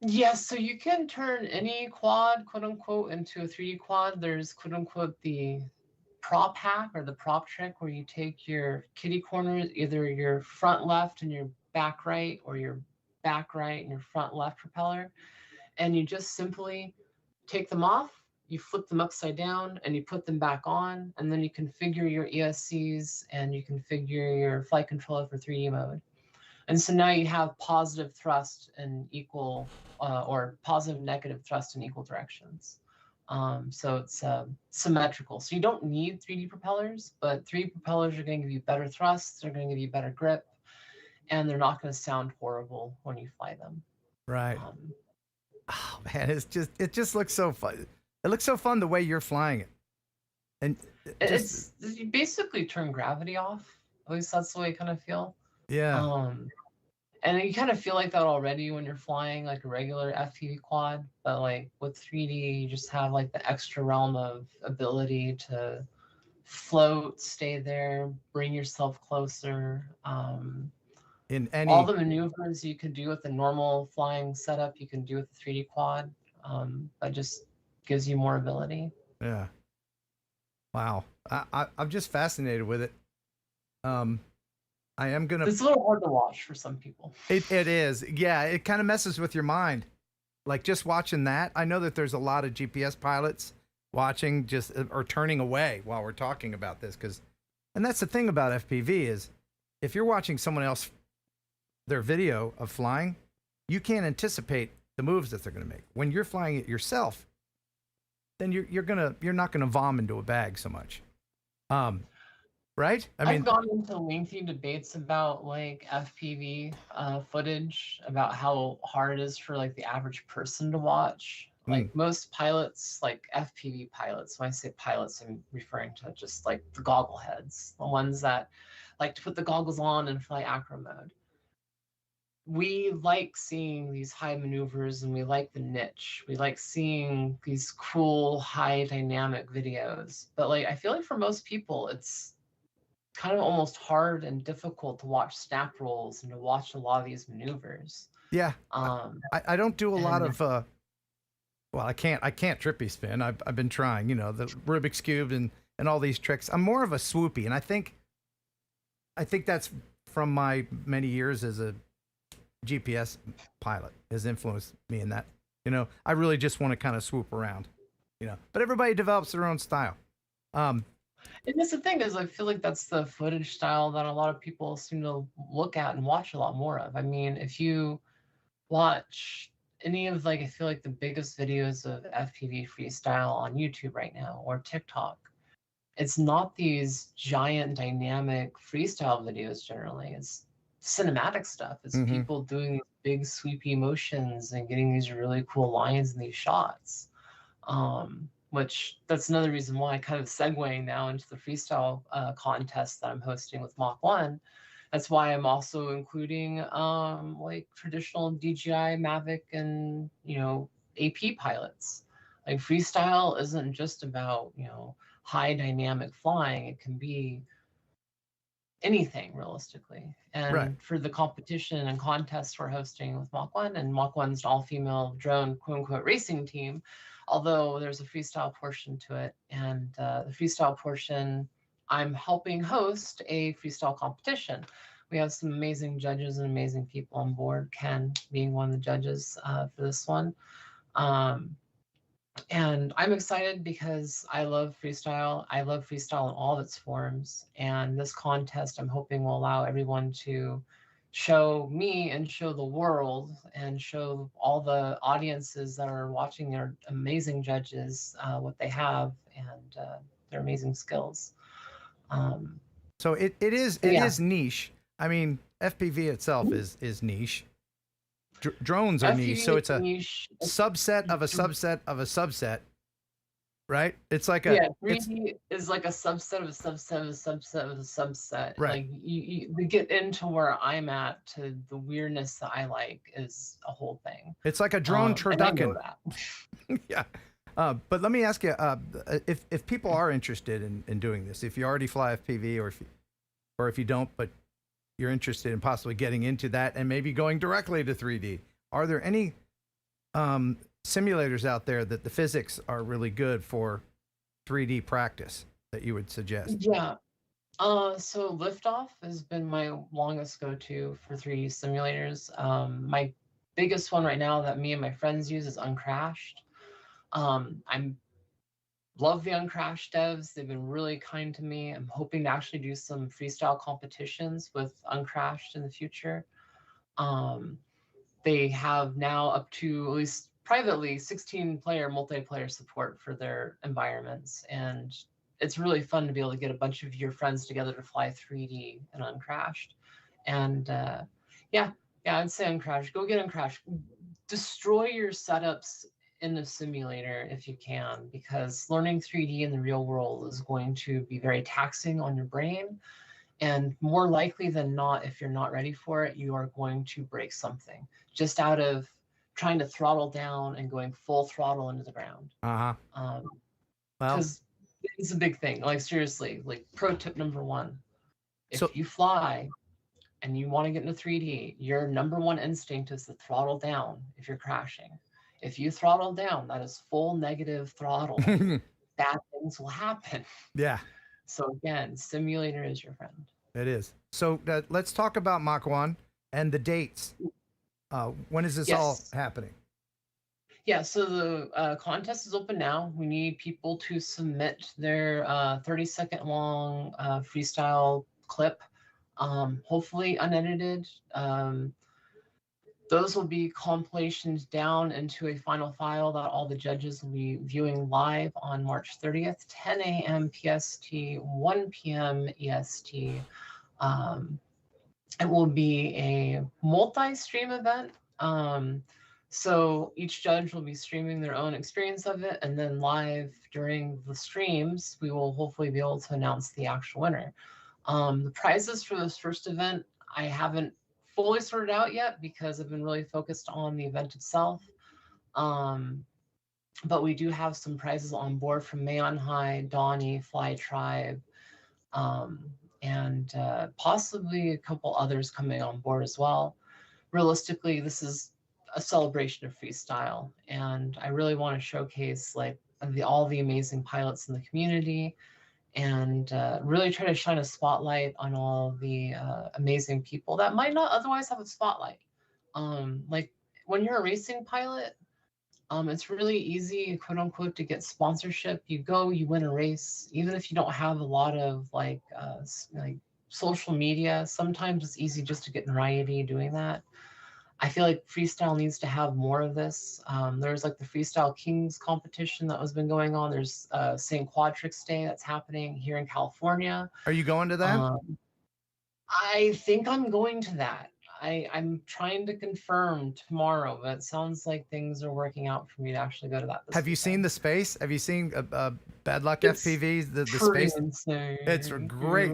Yes, so you can turn any quad, quote unquote, into a 3D quad. There's quote unquote the prop hack or the prop trick where you take your kitty corners, either your front left and your back right, or your back right and your front left propeller, and you just simply take them off, you flip them upside down, and you put them back on, and then you configure your ESCs and you configure your flight controller for 3D mode. And so now you have positive thrust in equal, or positive negative thrust in equal directions. So it's symmetrical. So you don't need 3D propellers, but 3D propellers are going to give you better thrusts, they're going to give you better grip, and they're not going to sound horrible when you fly them. Right. Oh man, it just looks so fun. It looks so fun the way you're flying it. And you basically turn gravity off. At least that's the way I kind of feel. Yeah. And you kind of feel like that already when you're flying like a regular FPV quad, but like with 3D, you just have like the extra realm of ability to float, stay there, bring yourself closer. In any all the maneuvers you can do with the normal flying setup, you can do with the 3D quad, but just gives you more ability. Yeah. Wow. I'm just fascinated with it. I am gonna. It's a little hard to watch for some people. It is. Yeah, it kind of messes with your mind. Like just watching that. I know that there's a lot of GPS pilots watching just or turning away while we're talking about this and that's the thing about FPV is if you're watching someone else their video of flying, you can't anticipate the moves that they're going to make. When you're flying it yourself, then you're not gonna vom into a bag so much. Right? I've gone into lengthy debates about like FPV footage, about how hard it is for like the average person to watch. Like most pilots, like FPV pilots, when I say pilots, I'm referring to just like the goggle heads, the ones that like to put the goggles on and fly acro mode. We like seeing these high maneuvers and we like the niche. We like seeing these cool, high dynamic videos. But like, I feel like for most people, it's kind of almost hard and difficult to watch snap rolls and to watch a lot of these maneuvers. Yeah. I don't do a lot of well, I can't trippy spin. I've been trying, you know, the Rubik's Cube and all these tricks. I'm more of a swoopy, and I think that's from my many years as a GPS pilot has influenced me in that. You know, I really just want to kind of swoop around, you know, but everybody develops their own style. And that's the thing is I feel like that's the footage style that a lot of people seem to look at and watch a lot more of. I mean, if you watch any of like, I feel like the biggest videos of FPV freestyle on YouTube right now or TikTok, it's not these giant dynamic freestyle videos generally. It's cinematic stuff. It's people doing these big sweepy motions and getting these really cool lines in these shots. Which that's another reason why I kind of segueing now into the freestyle contest that I'm hosting with Mach 1. That's why I'm also including like traditional DJI, Mavic, and, you know, AP pilots. Like freestyle isn't just about, you know, high dynamic flying. It can be anything realistically. And for the competition and contests we're hosting with Mach 1, and Mach 1's an all-female drone quote unquote racing team, although there's a freestyle portion to it. And the freestyle portion, I'm helping host a freestyle competition. We have some amazing judges and amazing people on board, Ken being one of the judges for this one. And I'm excited because I love freestyle. I love freestyle in all of its forms. And this contest, I'm hoping, will allow everyone to show me and show the world and show all the audiences that are watching their amazing judges what they have and their amazing skills. So it is niche. I mean, FPV itself is niche. Drones are niche, so it's a subset of a subset of a subset, right? It's like a 3D is like a subset of a subset of a subset of a subset. Right. Like you get into where I'm at to the weirdness that I like is a whole thing. It's like a drone turducken. Yeah. But let me ask you, if people are interested in doing this, if you already fly FPV or if you don't, but you're interested in possibly getting into that and maybe going directly to 3D, are there any simulators out there that the physics are really good for 3D practice that you would suggest? Yeah. So Liftoff has been my longest go-to for 3D simulators. My biggest one right now that me and my friends use is Uncrashed. I'm love the Uncrashed devs. They've been really kind to me. I'm hoping to actually do some freestyle competitions with Uncrashed in the future. They have now up to, at least privately, 16-player multiplayer support for their environments. And it's really fun to be able to get a bunch of your friends together to fly 3D and Uncrashed. And yeah, I'd say Uncrashed. Go get Uncrashed. Destroy your setups in the simulator if you can, because learning 3D in the real world is going to be very taxing on your brain. And more likely than not, if you're not ready for it, you are going to break something just out of trying to throttle down and going full throttle into the ground. Well, because it's a big thing. Like seriously, like pro tip number 1, if you fly and you want to get into 3D, your number 1 instinct is to throttle down if you're crashing. If you throttle down, that is full negative throttle. Bad things will happen. Yeah. So again, simulator is your friend. It is. So let's talk about Mach 1 and the dates. When is this all happening? Yeah, so the contest is open now. We need people to submit their 30-second long freestyle clip, hopefully unedited. Those will be compilations down into a final file that all the judges will be viewing live on March 30th, 10 a.m. PST, 1 p.m. EST. It will be a multi-stream event. So each judge will be streaming their own experience of it, and then live during the streams, we will hopefully be able to announce the actual winner. The prizes for this first event, I haven't fully sorted out yet because I've been really focused on the event itself. But we do have some prizes on board from May on High, Donnie, Fly Tribe, and possibly a couple others coming on board as well. Realistically, this is a celebration of freestyle, and I really want to showcase like all the amazing pilots in the community, and really try to shine a spotlight on all the amazing people that might not otherwise have a spotlight. Like when you're a racing pilot, it's really easy, quote unquote, to get sponsorship. You go, you win a race, even if you don't have a lot of like social media. Sometimes it's easy just to get notoriety doing that. I feel like freestyle needs to have more of this. There's like the Freestyle Kings competition that has been going on. There's St. Quadrix Day that's happening here in California. Are you going to that? I think I'm going to that. I'm trying to confirm tomorrow, but it sounds like things are working out for me to actually go to that. Have you seen the space? Have you seen Bad Luck FPV? The space? Insane. It's great.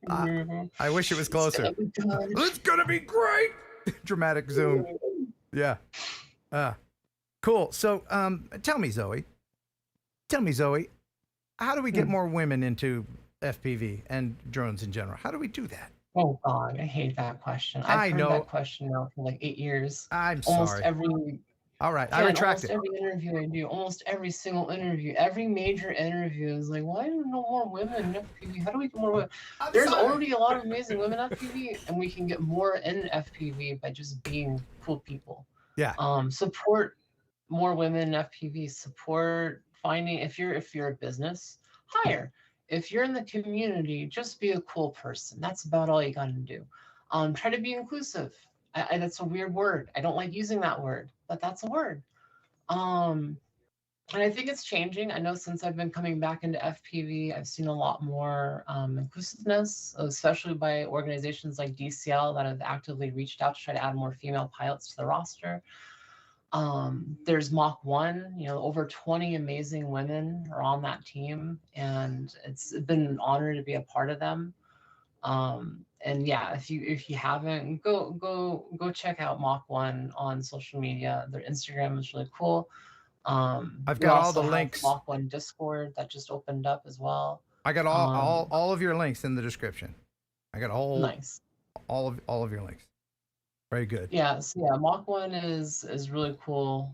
I wish it was closer. It's gonna be great. Dramatic zoom. Yeah. Cool. So tell me, Zoe, how do we get more women into FPV and drones in general? How do we do that? Oh God, I hate that question. I've heard that question now for like 8 years. I'm almost sorry. All right, I retract it. Every interview I do, almost every single interview, every major interview is like, why do we know more women in FPV? How do we get more women? There's already a lot of amazing women in FPV, and we can get more in FPV by just being cool people. Yeah. Support more women in FPV. Support finding if you're a business, hire. If you're in the community, just be a cool person. That's about all you got to do. Try to be inclusive. That's a weird word. I don't like using that word, but that's a word. And I think it's changing. I know since I've been coming back into FPV, I've seen a lot more inclusiveness, especially by organizations like DCL that have actively reached out to try to add more female pilots to the roster. There's Mach 1, over 20 amazing women are on that team, and it's been an honor to be a part of them. And yeah, if you haven't, go check out Mach 1 on social media. Their Instagram is really cool. I've got all the links. Mach 1 Discord that just opened up as well. I got all of your links in the description. I got all of your links. Very good. Yeah, so yeah, Mach 1 is really cool.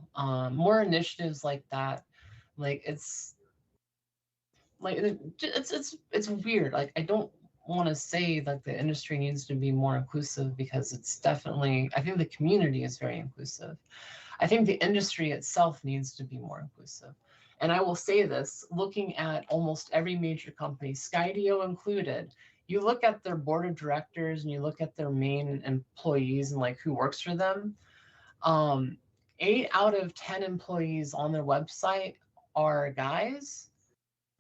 More initiatives like that. Like it's weird. Like I don't want to say that the industry needs to be more inclusive, because it's definitely, I think the community is very inclusive. I think the industry itself needs to be more inclusive. And I will say this, looking at almost every major company, Skydio included, you look at their board of directors and you look at their main employees and like who works for them, 8 out of 10 employees on their website are guys.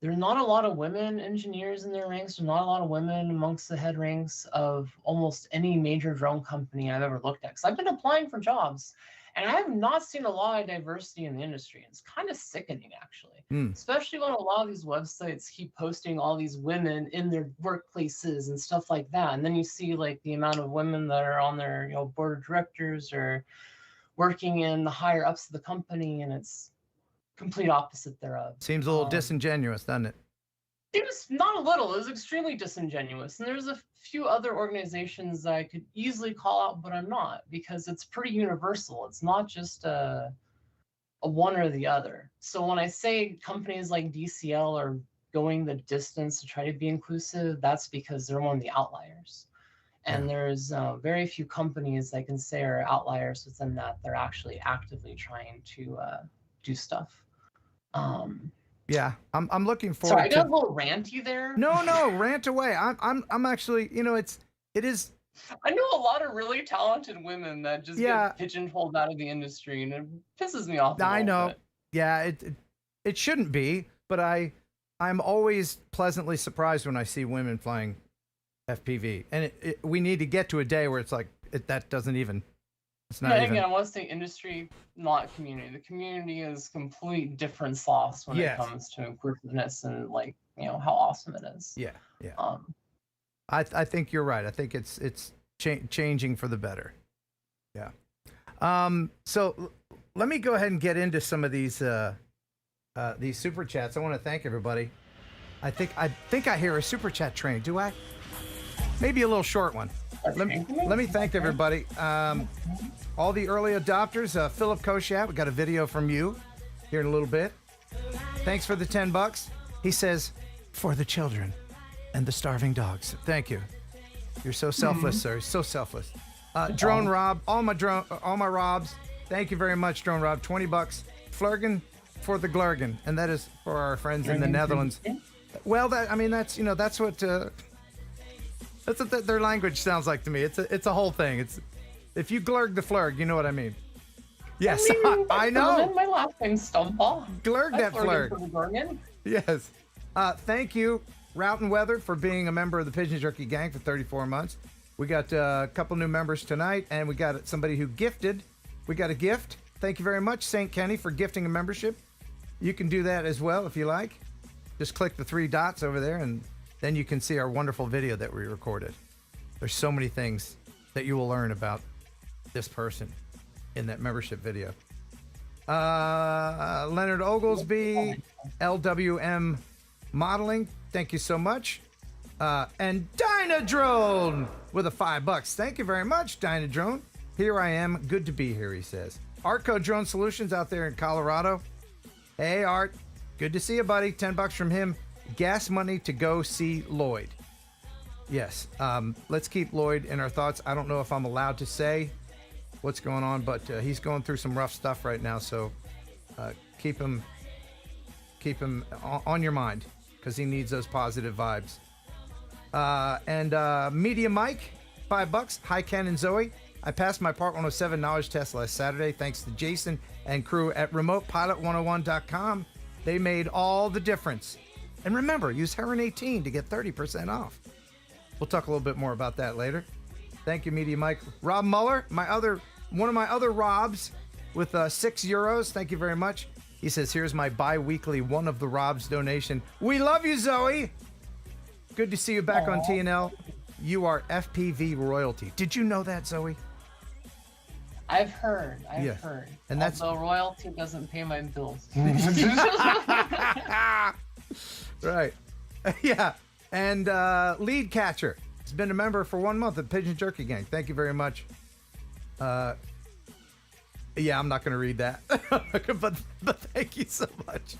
There's not a lot of women engineers in their ranks. There's not a lot of women amongst the head ranks of almost any major drone company I've ever looked at. Because I've been applying for jobs, and I have not seen a lot of diversity in the industry. It's kind of sickening, actually, especially when a lot of these websites keep posting all these women in their workplaces and stuff like that. And then you see like the amount of women that are on their board of directors or working in the higher ups of the company, and it's complete opposite thereof. Seems a little disingenuous, doesn't it? It was not a little. It was extremely disingenuous. And there's a few other organizations that I could easily call out, but I'm not, because it's pretty universal. It's not just a one or the other. So when I say companies like DCL are going the distance to try to be inclusive, that's because they're one of the outliers. And there's very few companies I can say are outliers within that. They're actually actively trying to do stuff. Yeah, I'm looking forward. Sorry, I got a little ranty there. No, rant away. I'm actually, you know, it is. I know a lot of really talented women that just get pigeonholed out of the industry, and it pisses me off. I know. Yeah, it shouldn't be, but I'm always pleasantly surprised when I see women flying FPV, and we need to get to a day where it's like that doesn't even. It's not even. Again, I want to say industry, not community. The community is complete different sauce when it comes to inclusiveness and like how awesome it is. Yeah. I think you're right. I think it's changing for the better. Yeah. So let me go ahead and get into some of these super chats. I want to thank everybody. I think I hear a super chat train. Do I? Maybe a little short one. Let me thank everybody. All the early adopters. Philip Koshat, we got a video from you here in a little bit. Thanks for the $10. He says, for the children and the starving dogs. Thank you. You're so selfless, sir. So selfless. Drone Rob, all my Robs. Thank you very much, Drone Rob. $20. Flurgen for the Glurgen, and that is for our friends in the Netherlands. Well, that's what their language sounds like to me. It's a whole thing. It's if you glurg the flurg, you know what I mean. Yes, I know. My last name's Stumpa. Glurg that flurg. Yes. Thank you, Route and Weather, for being a member of the Pigeon Jerky Gang for 34 months. We got a couple new members tonight, and we got somebody who gifted. We got a gift. Thank you very much, St. Kenny, for gifting a membership. You can do that as well if you like. Just click the 3 dots over there, and then you can see our wonderful video that we recorded. There's so many things that you will learn about this person in that membership video. Leonard Oglesby, LWM Modeling, thank you so much. And Dynadrone with a $5. Thank you very much, Dynadrone. Here I am, good to be here, he says. Arco Drone Solutions out there in Colorado. Hey, Art, good to see you, buddy. $10 from him. Gas money to go see Lloyd. Yes, let's keep Lloyd in our thoughts. I don't know if I'm allowed to say what's going on, but he's going through some rough stuff right now, so keep him on your mind, because he needs those positive vibes. And Media Mike, $5. Hi, Ken and Zoe. I passed my Part 107 knowledge test last Saturday thanks to Jason and crew at remotepilot101.com. They made all the difference. And remember, use Heron 18 to get 30% off. We'll talk a little bit more about that later. Thank you, Media Mike. Rob Muller, one of my other Robs, with €6. Thank you very much. He says, here's my bi-weekly one of the Robs donation. We love you, Zoe. Good to see you back on TNL. You are FPV royalty. Did you know that, Zoe? I've heard. And although royalty doesn't pay my bills. Right. Yeah. And Lead Catcher has been a member for 1 month of Pigeon Jerky Gang. Thank you very much. Yeah, I'm not going to read that. but thank you so much.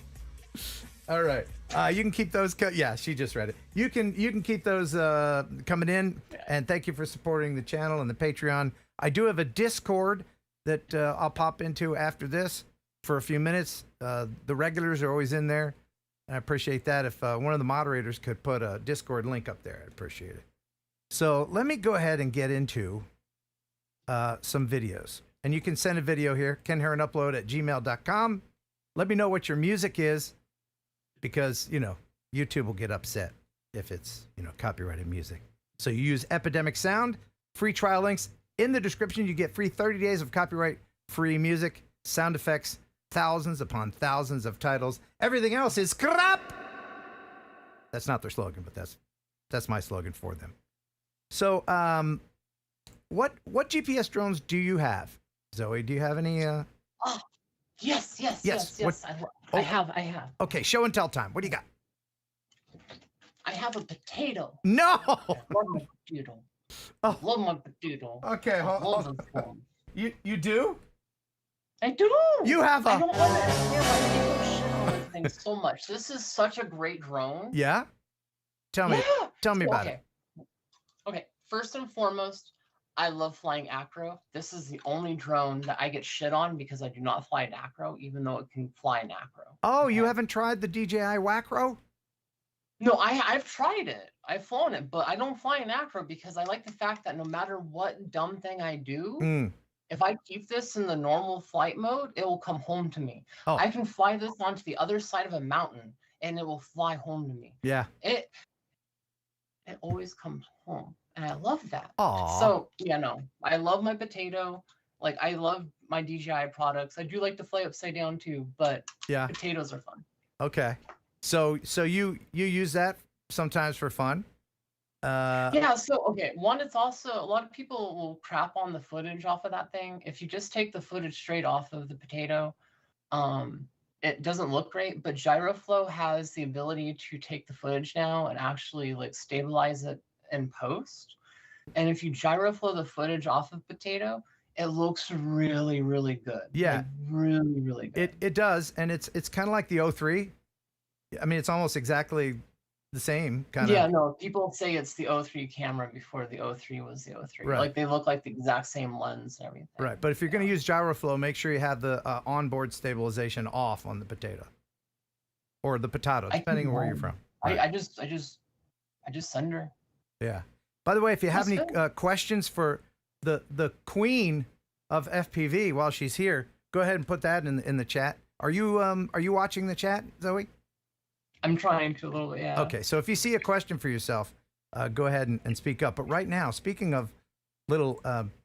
All right. You can keep those. Yeah, she just read it. You can keep those coming in. And thank you for supporting the channel and the Patreon. I do have a Discord that I'll pop into after this for a few minutes. The regulars are always in there. And I appreciate that. If one of the moderators could put a Discord link up there, I'd appreciate it. So let me go ahead and get into some videos. And you can send a video here, kenheronupload@gmail.com. Let me know what your music is, because, YouTube will get upset if it's, copyrighted music. So you use Epidemic Sound, free trial links. In the description, you get free 30 days of copyright-free music, sound effects, thousands upon thousands of titles. Everything else is crap. That's not their slogan, but that's my slogan for them. So, what GPS drones do you have, Zoe? Do you have any? Yes. I have. Okay, show and tell time. What do you got? I have a potato. No. I love my potato. I love my potato. Okay, hold on. You do? I do. You have a. I don't want to hear my this thing so much. This is such a great drone. Yeah? Tell me about it. Okay, first and foremost, I love flying acro. This is the only drone that I get shit on because I do not fly an acro, even though it can fly an acro. Oh, you haven't tried the DJI Wacro? No, I've tried it. I've flown it, but I don't fly an acro because I like the fact that no matter what dumb thing I do, if I keep this in the normal flight mode, it will come home to me. Oh. I can fly this onto the other side of a mountain and it will fly home to me. Yeah. It always comes home. And I love that. Aw. So, yeah, no, I love my potato. Like, I love my DJI products. I do like to fly upside down too, but potatoes are fun. Okay. So you use that sometimes for fun? Yeah, so, okay, one, it's also, a lot of people will crap on the footage off of that thing. If you just take the footage straight off of the potato, it doesn't look great, but GyroFlow has the ability to take the footage now and actually like stabilize it in post. And if you GyroFlow the footage off of potato, it looks really, really good. Yeah. Like, really, really good. It does, and it's kind of like the 03. I mean, it's almost exactly the same kind of. Yeah, no, people say it's the 03 camera before the 03 was the 03. Right. Like, they look like the exact same lens and everything. Right, but if you're going to use GyroFlow, make sure you have the onboard stabilization off on the potato or the potato, depending on where you're from. Right. I just send her. Yeah. By the way, if you have any questions for the queen of FPV while she's here, go ahead and put that in the chat. Are you watching the chat, Zoe? I'm trying to a little bit, yeah. Okay, so if you see a question for yourself, go ahead and speak up. But right now, speaking of little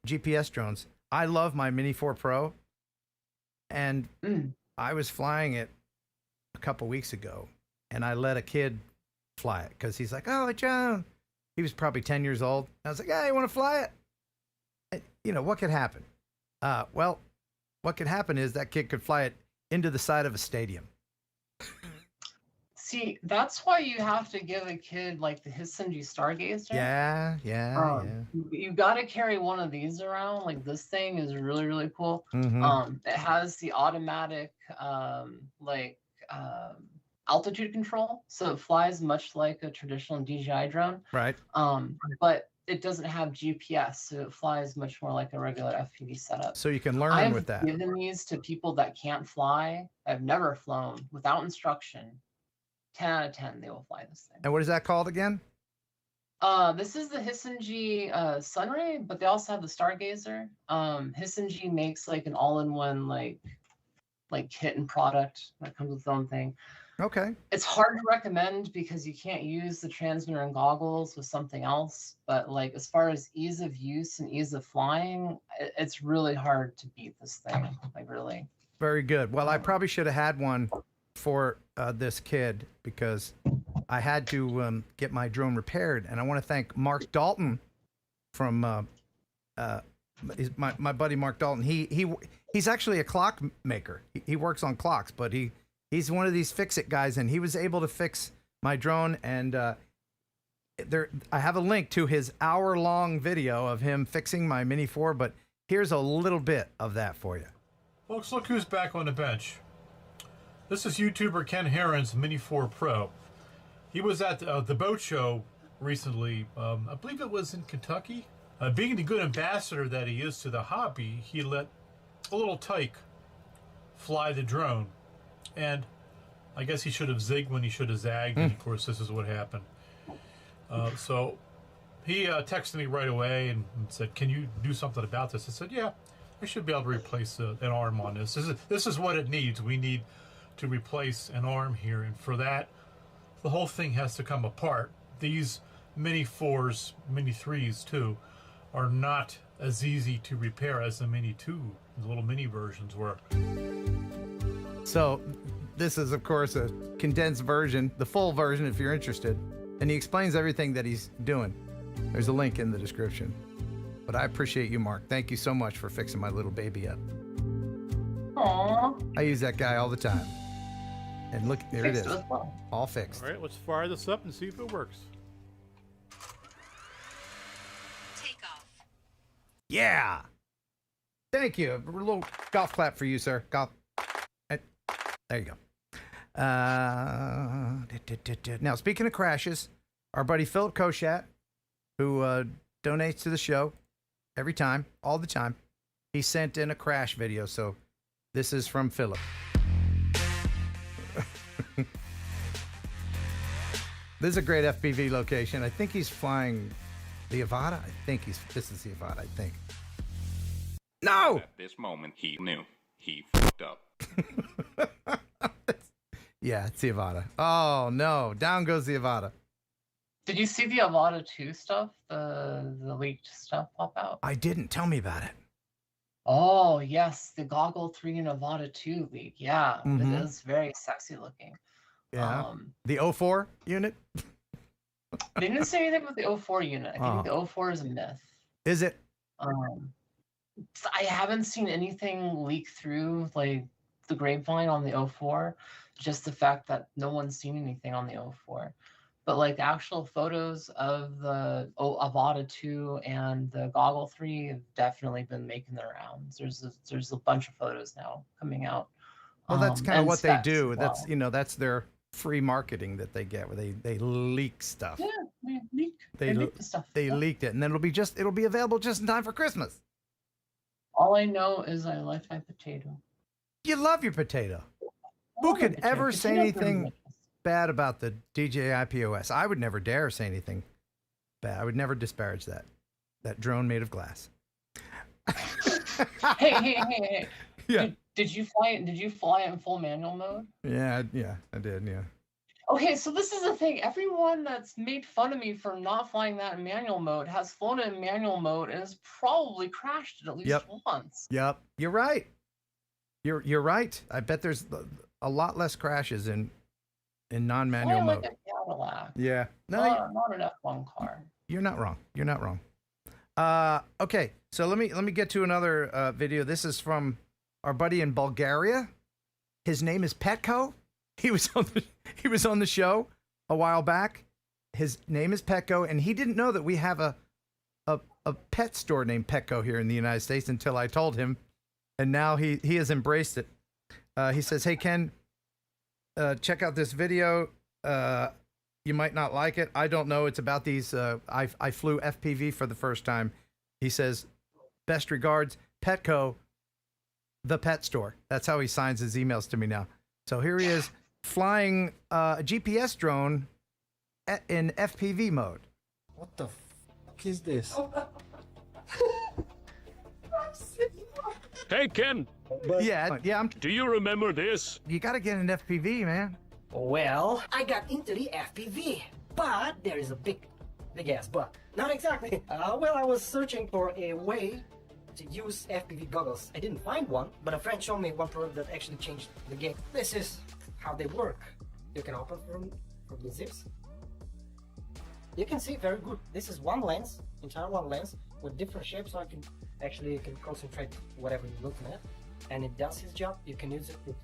GPS drones, I love my Mini 4 Pro, and I was flying it a couple weeks ago, and I let a kid fly it because he's like, "Oh, John." He was probably 10 years old. I was like, "Yeah, you want to fly it?" And, you know, what could happen? Well, what could happen is that kid could fly it into the side of a stadium. See, that's why you have to give a kid like the Hisenji Stargazer. Yeah. You got to carry one of these around. Like, this thing is really, really cool. It has the automatic altitude control, so it flies much like a traditional DJI drone. Right. But it doesn't have GPS, so it flies much more like a regular FPV setup. So you can learn with that. I've given these to people that can't fly. I've never flown without instruction. 10 out of 10, they will fly this thing. And what is that called again? This is the Hisenji Sunray, but they also have the Stargazer. Hisenji makes like an all-in-one like kit and product that comes with its own thing. Okay. It's hard to recommend because you can't use the transmitter and goggles with something else. But like, as far as ease of use and ease of flying, it's really hard to beat this thing. Like, really. Very good. Well, I probably should have had one for this kid because I had to get my drone repaired, and I want to thank Mark Dalton from my buddy Mark Dalton. He's actually a clock maker. He works on clocks, but he's one of these fix-it guys, and he was able to fix my drone. And I have a link to his hour-long video of him fixing my Mini 4. But here's a little bit of that for you. Folks, look who's back on the bench. This is YouTuber Ken Heron's Mini 4 Pro. He was at the boat show recently. I believe it was in Kentucky. Being the good ambassador that he is to the hobby, he let a little tyke fly the drone. And I guess he should have zigged when he should have zagged. And of course, this is what happened. So he texted me right away and said, "Can you do something about this?" I said, "Yeah, I should be able to replace an arm on this. This is what it needs. We need to replace an arm here, and for that, the whole thing has to come apart. These Mini 4s, Mini 3s too, are not as easy to repair as the Mini 2, the little mini versions were." So this is, of course, a condensed version, the full version if you're interested. And he explains everything that he's doing. There's a link in the description. But I appreciate you, Mark. Thank you so much for fixing my little baby up. Aww. I use that guy all the time. And look, there it is. All fixed. All right, let's fire this up and see if it works. Take off. Yeah. Thank you. A little golf clap for you, sir. Golf. There you go. Now, speaking of crashes, our buddy Philip Koshat, who donates to the show every time, all the time, he sent in a crash video. So this is from Philip. This is a great FPV location. I think he's flying the Avata. This is the Avata, I think. No! At this moment, he knew. He fucked up. Yeah, it's the Avata. Oh, no. Down goes the Avata. Did you see the Avata 2 stuff? The leaked stuff pop out? I didn't. Tell me about it. Oh, yes. The Goggle 3 and Avata 2 leak. Yeah. Mhm. It is very sexy looking. Yeah. The 04 unit? They didn't say anything about the 04 unit. I think the 04 is a myth. Is it? I haven't seen anything leak through like the grapevine on the 04. Just the fact that no one's seen anything on the 04. But like the actual photos of the Avata 2 and the Goggle 3 have definitely been making their rounds. There's a bunch of photos now coming out. Well, that's kind of and what they specs do. as That's well. that's their free marketing that they get, where they leak stuff. Yeah, they leak the stuff. They leaked it, and then it'll be available just in time for Christmas. All I know is I like my potato. You love your potato. Who love my could potato. ever say Potatoes are anything delicious. bad about the DJI POS? I would never dare say anything bad. I would never disparage that drone made of glass. Hey. Yeah. Did you fly it in full manual mode? Yeah, I did. Yeah. Okay, so this is the thing. Everyone that's made fun of me for not flying that in manual mode has flown it in manual mode and has probably crashed it at least once. Yep. You're right. You're right. I bet there's a lot less crashes in non-manual Fly mode. like a Cadillac. Yeah. No, not an F1 car. you're not wrong. You're not wrong. Okay, so let me get to another video. This is from our buddy in Bulgaria. His name is Petco. He was on the show a while back. His name is Petco, and he didn't know that we have a pet store named Petco here in the United States until I told him, and now he has embraced it. He says, "Hey Ken, check out this video. You might not like it. I don't know. It's about these. I flew FPV for the first time." He says, "Best regards, Petco, the pet store." That's how he signs his emails to me now. So here he is flying a GPS drone in FPV mode. What the fuck is this? Hey, Ken. Yeah. Do you remember this? You got to get an FPV, man. Well, I got into the FPV, but there is a big ass but. Not exactly. Well, I was searching for a way to use FPV goggles. I didn't find one, but a friend showed me one product that actually changed the game. This is how they work. You can open from the zips. You can see very good. This is one lens, entire one lens with different shapes, so I can concentrate whatever you're looking at, and it does its job. You can use it with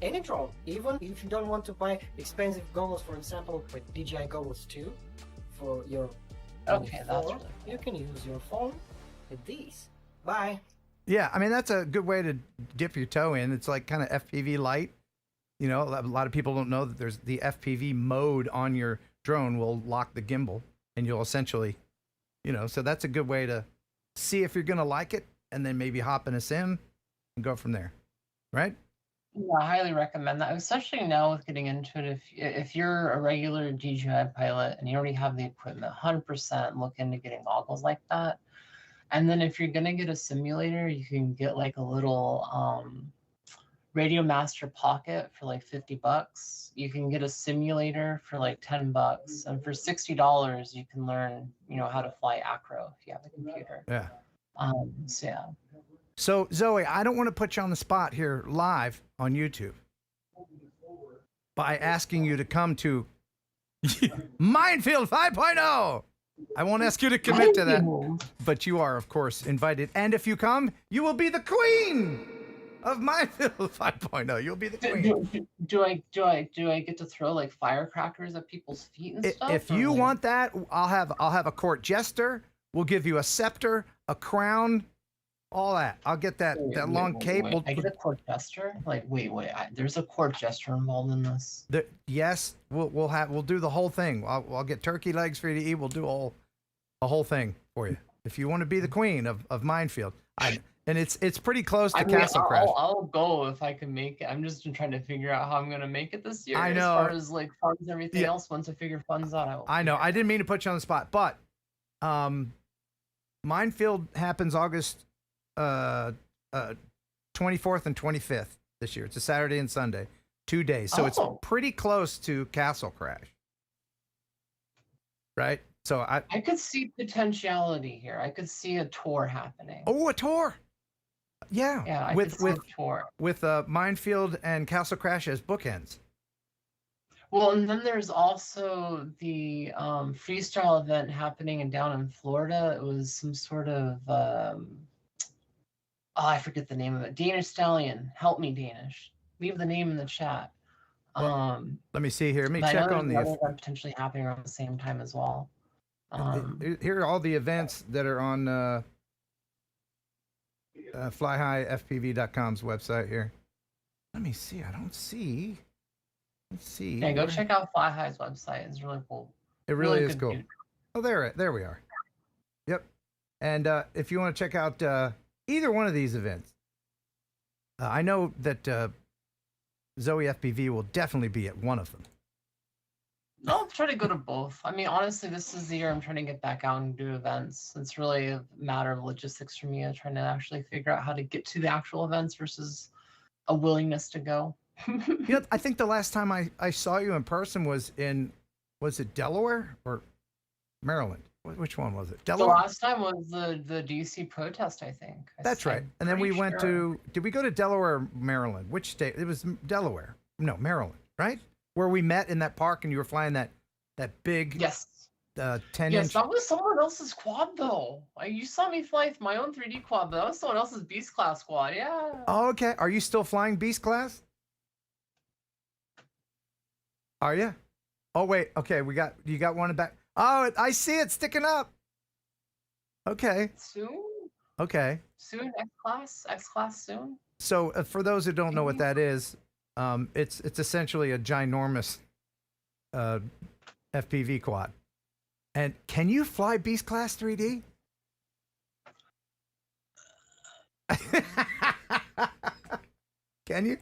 any drone, even if you don't want to buy expensive goggles. For example, with DJI goggles 2 for your Okay, that's phone, you can use your phone with these. Bye. Yeah, I mean, that's a good way to dip your toe in. It's like kind of FPV light. You know, a lot of people don't know that there's the FPV mode on your drone will lock the gimbal, and you'll essentially, so that's a good way to see if you're going to like it, and then maybe hop in a sim and go from there. Right? Yeah, I highly recommend that, especially now with getting into it. If you're a regular DJI pilot and you already have the equipment, 100% look into getting goggles like that. And then if you're gonna get a simulator, you can get like a little Radio Master Pocket for like $50. You can get a simulator for like $10, and for $60, you can learn, how to fly acro if you have a computer. Yeah. So yeah. So, Zoe, I don't want to put you on the spot here live on YouTube by asking you to come to Mindfield 5.0. I won't ask you to commit to that, but you are, of course, invited. And if you come, you will be the queen of Mindfield 5.0. You'll be the queen. Do I get to throw like firecrackers at people's feet and stuff? If you want that, I'll have a court jester. We'll give you a scepter, a crown, all that. I'll get that long cape. I get a court jester. Like, wait. There's a court jester involved in this. Yes, we'll do the whole thing. I'll get turkey legs for you to eat. We'll do a whole thing for you if you want to be the queen of Mindfield. And it's pretty close to Castle Crash. I'll go if I can make it. I'm just trying to figure out how I'm gonna make it this year. I know. As far as like funds and everything else, once I figure funds out, I know. I didn't mean to put you on the spot, but Mindfield happens August 24th and 25th this year. It's a Saturday and Sunday, 2 days. So it's pretty close to Castle Crash, right? So I could see potentiality here. I could see a tour happening. Oh, a tour! Yeah, I could see a tour with Mindfield and Castle Crash as bookends. Well, and then there's also the freestyle event happening down in Florida. It was some sort of I forget the name of it. Danish Stallion. Help me, Danish. Leave the name in the chat. Let me see here. Let me check on the event potentially happening around the same time as well. Here are all the events that are on flyhighfpv.com's website here. Let me see. I don't see. Let's see. Yeah, go check out Fly High's website. It's really cool. It really is cool. Oh, there we are. Yep. And if you want to check out either one of these events, I know that ZoeFPV will definitely be at one of them. I'll try to go to both. I mean, honestly, this is the year I'm trying to get back out and do events. It's really a matter of logistics for me. I'm trying to actually figure out how to get to the actual events versus a willingness to go. I think the last time I saw you in person was it Delaware or Maryland? Which one was it? Delaware? The last time was the DC protest, I think. That's right. And then we went to, did we go to Delaware or Maryland? Which state? It was Delaware. No, Maryland, right? Where we met in that park and you were flying that big 10-inch. Yes, that was someone else's quad though. You saw me fly my own 3D quad, but that was someone else's Beast Class quad. Yeah. Oh, okay. Are you still flying Beast Class? Are you? Oh wait. Okay, you got one in back. Oh, I see it sticking up. Okay. Soon. Okay. Soon, X class soon. So for those who don't know what that is, it's essentially a ginormous FPV quad. And can you fly Beast Class 3D? Can you?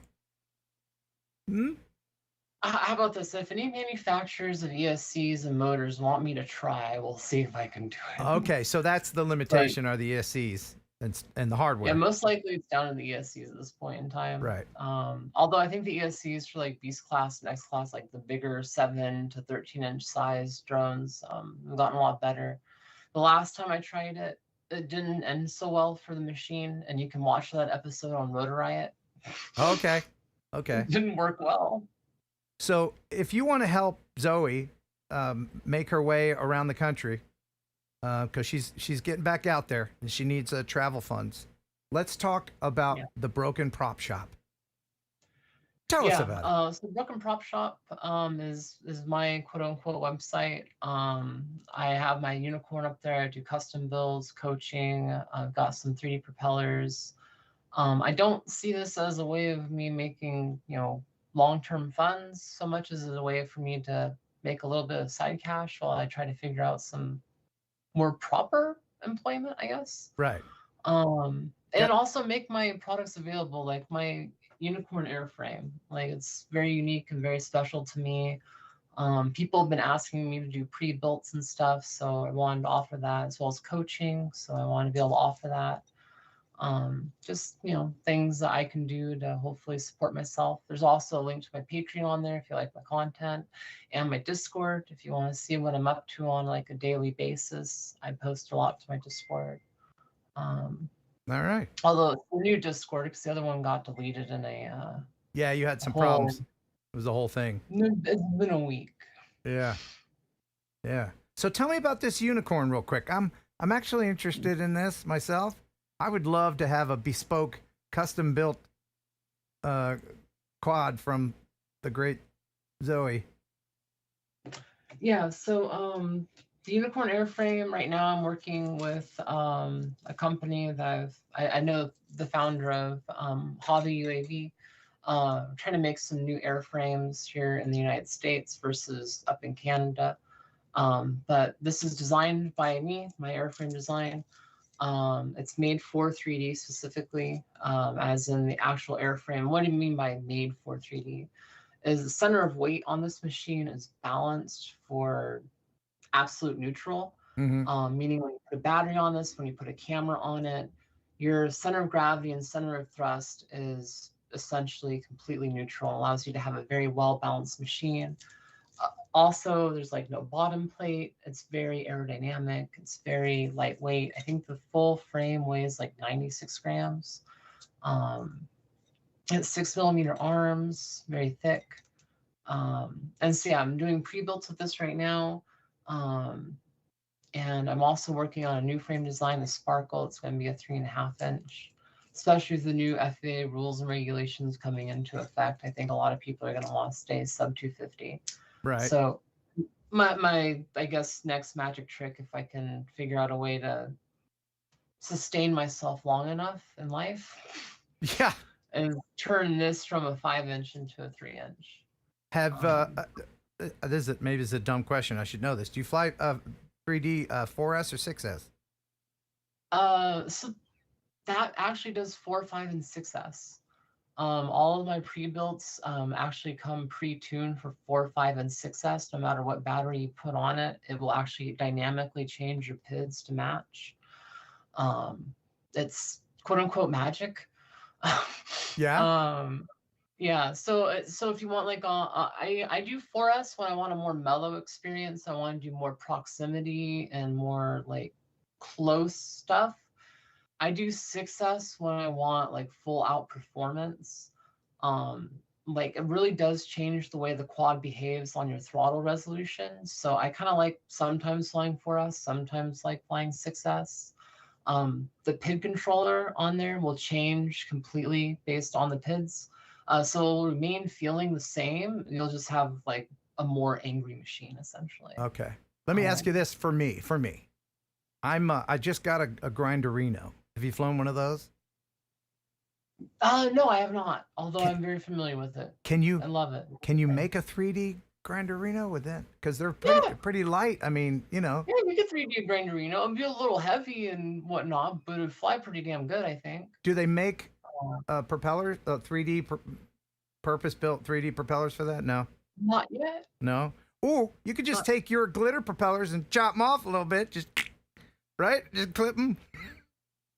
How about this? If any manufacturers of ESCs and motors want me to try, we'll see if I can do it. Okay, so that's the limitation, are the ESCs and the hardware. Yeah, most likely it's down to the ESCs at this point in time. Right. Although I think the ESCs for like Beast Class and X Class, like the bigger 7 to 13-inch size drones, have gotten a lot better. The last time I tried it, it didn't end so well for the machine, and you can watch that episode on Rotor Riot. Okay. It didn't work well. So if you want to help Zoe make her way around the country, because she's getting back out there and she needs travel funds, let's talk about the Broken Prop Shop. Tell us about it. So Broken Prop Shop is my quote unquote website. I have my unicorn up there. I do custom builds, coaching. I've got some 3D propellers. I don't see this as a way of me making, long-term funds so much as a way for me to make a little bit of side cash while I try to figure out some more proper employment, I guess. Right. And also make my products available, like my unicorn airframe. Like, it's very unique and very special to me. People have been asking me to do pre-builts and stuff, so I wanted to offer that, as well as coaching. So I want to be able to offer that. Just, things that I can do to hopefully support myself. There's also a link to my Patreon on there if you like my content, and my Discord if you want to see what I'm up to on like a daily basis. I post a lot to my Discord. All right. Although it's a new Discord because the other one got deleted in a yeah, you had some problems. It was the whole thing. It's been a week. Yeah. So tell me about this unicorn real quick. I'm actually interested in this myself. I would love to have a bespoke, custom-built quad from the great Zoe. Yeah, so The Unicorn airframe, right now I'm working with a company that I know the founder of, Hobby UAV. Trying to make some new airframes here in the United States versus up in Canada. But this is designed by me, my airframe design. It's made for 3D specifically, as in the actual airframe. What do you mean by made for 3D? Is the center of weight on this machine is balanced for absolute neutral, meaning when you put a battery on this, when you put a camera on it, your center of gravity and center of thrust is essentially completely neutral, allows you to have a very well-balanced machine. Also, there's like no bottom plate. It's very aerodynamic. It's very lightweight. I think the full frame weighs like 96 grams. It's 6mm arms, very thick. And so yeah, I'm doing pre-builts with this right now. And I'm also working on a new frame design, the Sparkle. It's going to be a 3.5 inch, especially with the new FAA rules and regulations coming into effect. I think a lot of people are going to want to stay sub 250. Right. So my I guess next magic trick, if I can figure out a way to sustain myself long enough in life, yeah, and turn this from a 5 inch into a 3 inch. Have this is maybe it's a dumb question. I should know this. Do you fly 3D 4S or 6S? So that actually does 4, 5, and 6S. All of my pre-builts actually come pre-tuned for 4, 5, and 6S. No matter what battery you put on it, it will actually dynamically change your PIDs to match. It's quote unquote magic. Yeah. Yeah. So if you want like I do 4S when I want a more mellow experience. I want to do more proximity and more like close stuff. I do 6S when I want like full out performance. Like it really does change the way the quad behaves on your throttle resolution. So I kind of like sometimes flying 4S, sometimes like flying 6S. The PID controller on there will change completely based on the PIDs. So it will remain feeling the same. You'll just have like a more angry machine essentially. Okay. Let me ask you this for me. I just got a Grinderino. Have you flown one of those? No, I have not. Although I'm very familiar with it. I love it. Can you make a 3D Grinderino with that? Because they're pretty light. I mean, you know. Yeah, we could 3D Grinderino. It'd be a little heavy and whatnot, but it'd fly pretty damn good, I think. Do they make propellers, 3D purpose-built 3D propellers for that? No. Not yet. No. Ooh, you could just take your glitter propellers and chop them off a little bit. Just clip them.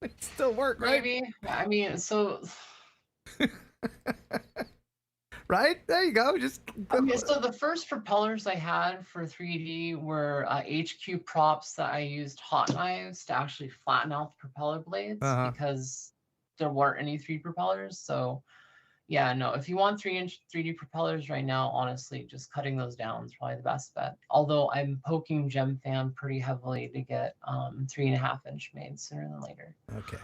It still work, right? Maybe. I mean, so. Right? There you go. Okay, so the first propellers I had for 3D were HQ props that I used hot knives to actually flatten out the propeller blades because there weren't any 3D propellers. So, yeah, no, if you want 3-inch 3D propellers right now, honestly, just cutting those down is probably the best bet. Although I'm poking GemFan pretty heavily to get 3.5-inch made sooner than later. Okay,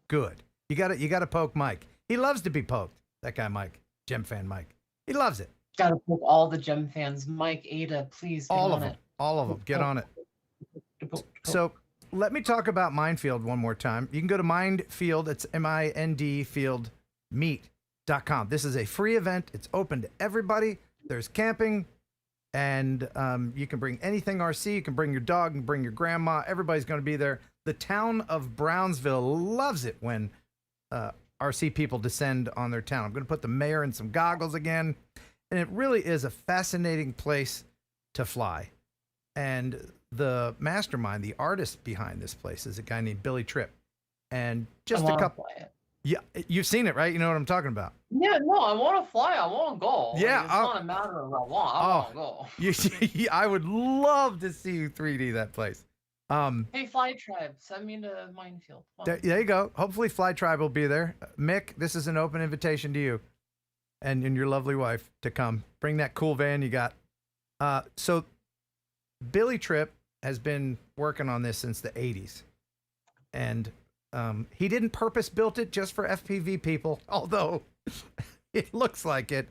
good. You got to poke Mike. He loves to be poked. That guy, Mike, GemFan Mike. He loves it. Got to poke all the GemFans. Mike, Ada, please get on it. All of them. Get on it. So let me talk about Mindfield one more time. You can go to Mindfield. It's MIND Field Meet.com. This is a free event. It's open to everybody. There's camping, and you can bring anything RC. You can bring your dog, you can bring your grandma. Everybody's going to be there. The town of Brownsville loves it when RC people descend on their town. I'm going to put the mayor in some goggles again, and it really is a fascinating place to fly. And the mastermind, the artist behind this place, is a guy named Billy Tripp. And just a couple. Yeah, you've seen it, right? You know what I'm talking about. Yeah, no, I want to fly. I want to go. Yeah, it's not a matter of I want to go. I would love to see you 3D that place. Hey, Fly Tribe, send me to Mindfield. There you go. Hopefully, Fly Tribe will be there. Mick, this is an open invitation to you and your lovely wife to come. Bring that cool van you got. So, Billy Tripp has been working on this since the 80s, and he didn't purpose-built it just for FPV people, although it looks like it.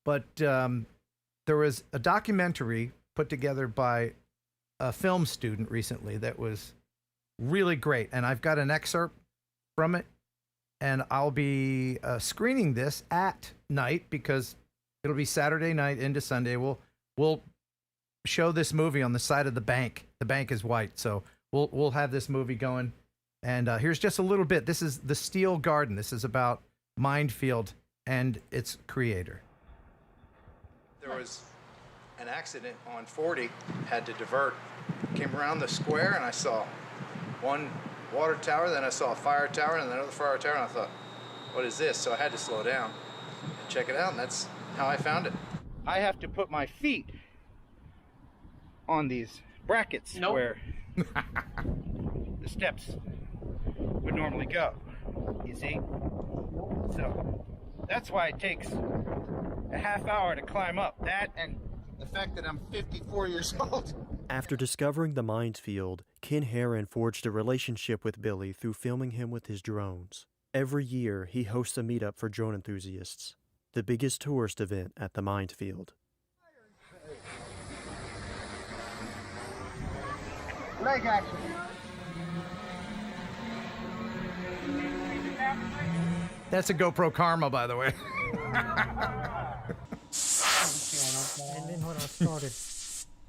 But there was a documentary put together by a film student recently that was really great, and I've got an excerpt from it, and I'll be screening this at night because it'll be Saturday night into Sunday. We'll show this movie on the side of the bank. The bank is white, so we'll have this movie going. And here's just a little bit. This is The Steel Garden. This is about Mindfield and its creator. There was an accident on 40, had to divert. Came around the square and I saw one water tower, then I saw a fire tower and another fire tower, and I thought, what is this? So I had to slow down and check it out, and that's how I found it. I have to put my feet on these brackets where the steps would normally go, you see? So that's why it takes a half hour to climb up. That and the fact that I'm 54 years old. After discovering the Mindfield, Ken Heron forged a relationship with Billy through filming him with his drones. Every year, he hosts a meetup for drone enthusiasts, the biggest tourist event at the Mindfield. Leg action. That's a GoPro Karma, by the way. And then when I started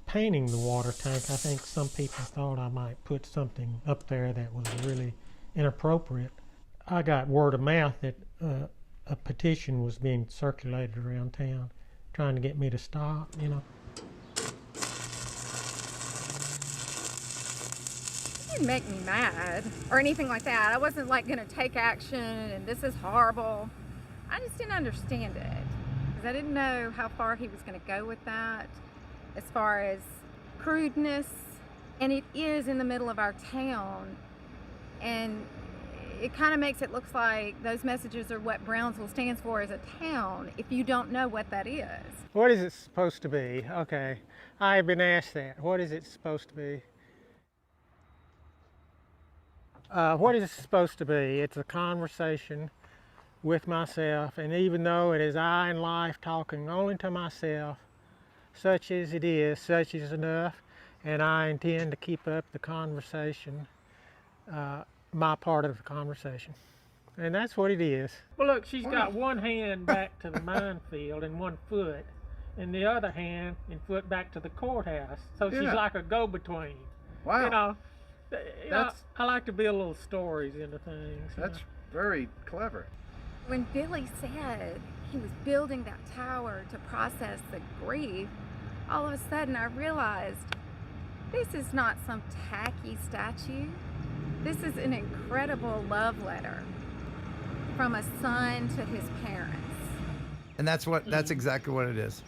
painting the water tank, I think some people thought I might put something up there that was really inappropriate. I got word of mouth that a petition was being circulated around town trying to get me to stop, you know. It didn't make me mad or anything like that. I wasn't like going to take action and this is horrible. I just didn't understand it because I didn't know how far he was going to go with that as far as crudeness. And it is in the middle of our town, and it kind of makes it look like those messages are what Brownsville stands for as a town if you don't know what that is. What is it supposed to be? Okay, I've been asked that. What is it supposed to be? What is it supposed to be? It's a conversation with myself, and even though it is I in life talking only to myself, such as it is, such is enough, and I intend to keep up the conversation, my part of the conversation. And that's what it is. Well, look, she's got one hand back to the minefield and one foot, and the other hand and foot back to the courthouse. So she's like a go-between. Wow. You know, I like to build little stories into things. That's very clever. When Billy said he was building that tower to process the grief, all of a sudden I realized this is not some tacky statue. This is an incredible love letter from a son to his parents. And that's exactly what it is.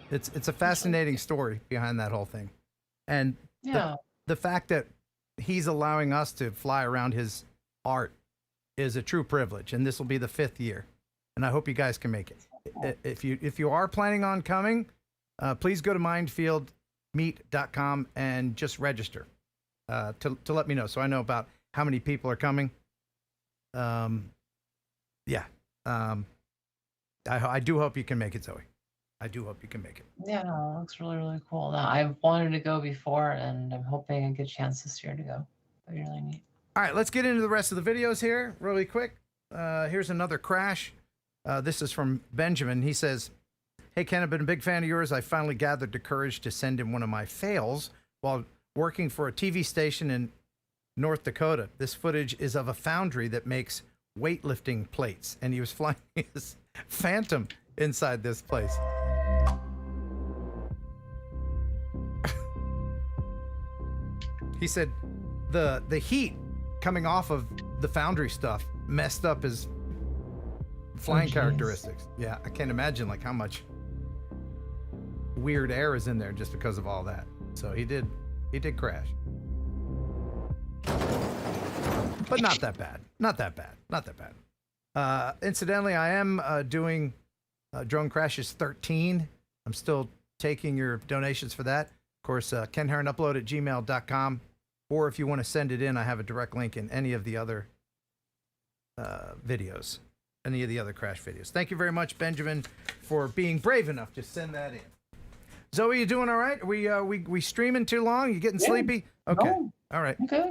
It's a fascinating story behind that whole thing. And the fact that he's allowing us to fly around his art is a true privilege, and this will be the 5th year, and I hope you guys can make it. If you are planning on coming, please go to mindfieldmeet.com and just register to let me know so I know about how many people are coming. I do hope you can make it, Zoe. I do hope you can make it. Yeah, no, it looks really, really cool. Now, I've wanted to go before, and I'm hoping I get a chance this year to go. That'd be really neat. All right, let's get into the rest of the videos here really quick. Here's another crash. This is from Benjamin. He says, "Hey, Ken, I've been a big fan of yours. I finally gathered the courage to send in one of my fails while working for a TV station in North Dakota. This footage is of a foundry that makes weightlifting plates, and he was flying his Phantom inside this place." He said the heat coming off of the foundry stuff messed up his flying characteristics. Yeah, I can't imagine like how much weird air is in there just because of all that. So he did crash. But not that bad. Not that bad. Incidentally, I am doing Drone Crashes 13. I'm still taking your donations for that. Of course, kenheronupload@gmail.com. Or if you want to send it in, I have a direct link in any of the other videos, any of the other crash videos. Thank you very much, Benjamin, for being brave enough to send that in. Zoe, you doing all right? We streaming too long? You getting sleepy? Okay. No. All right. Okay.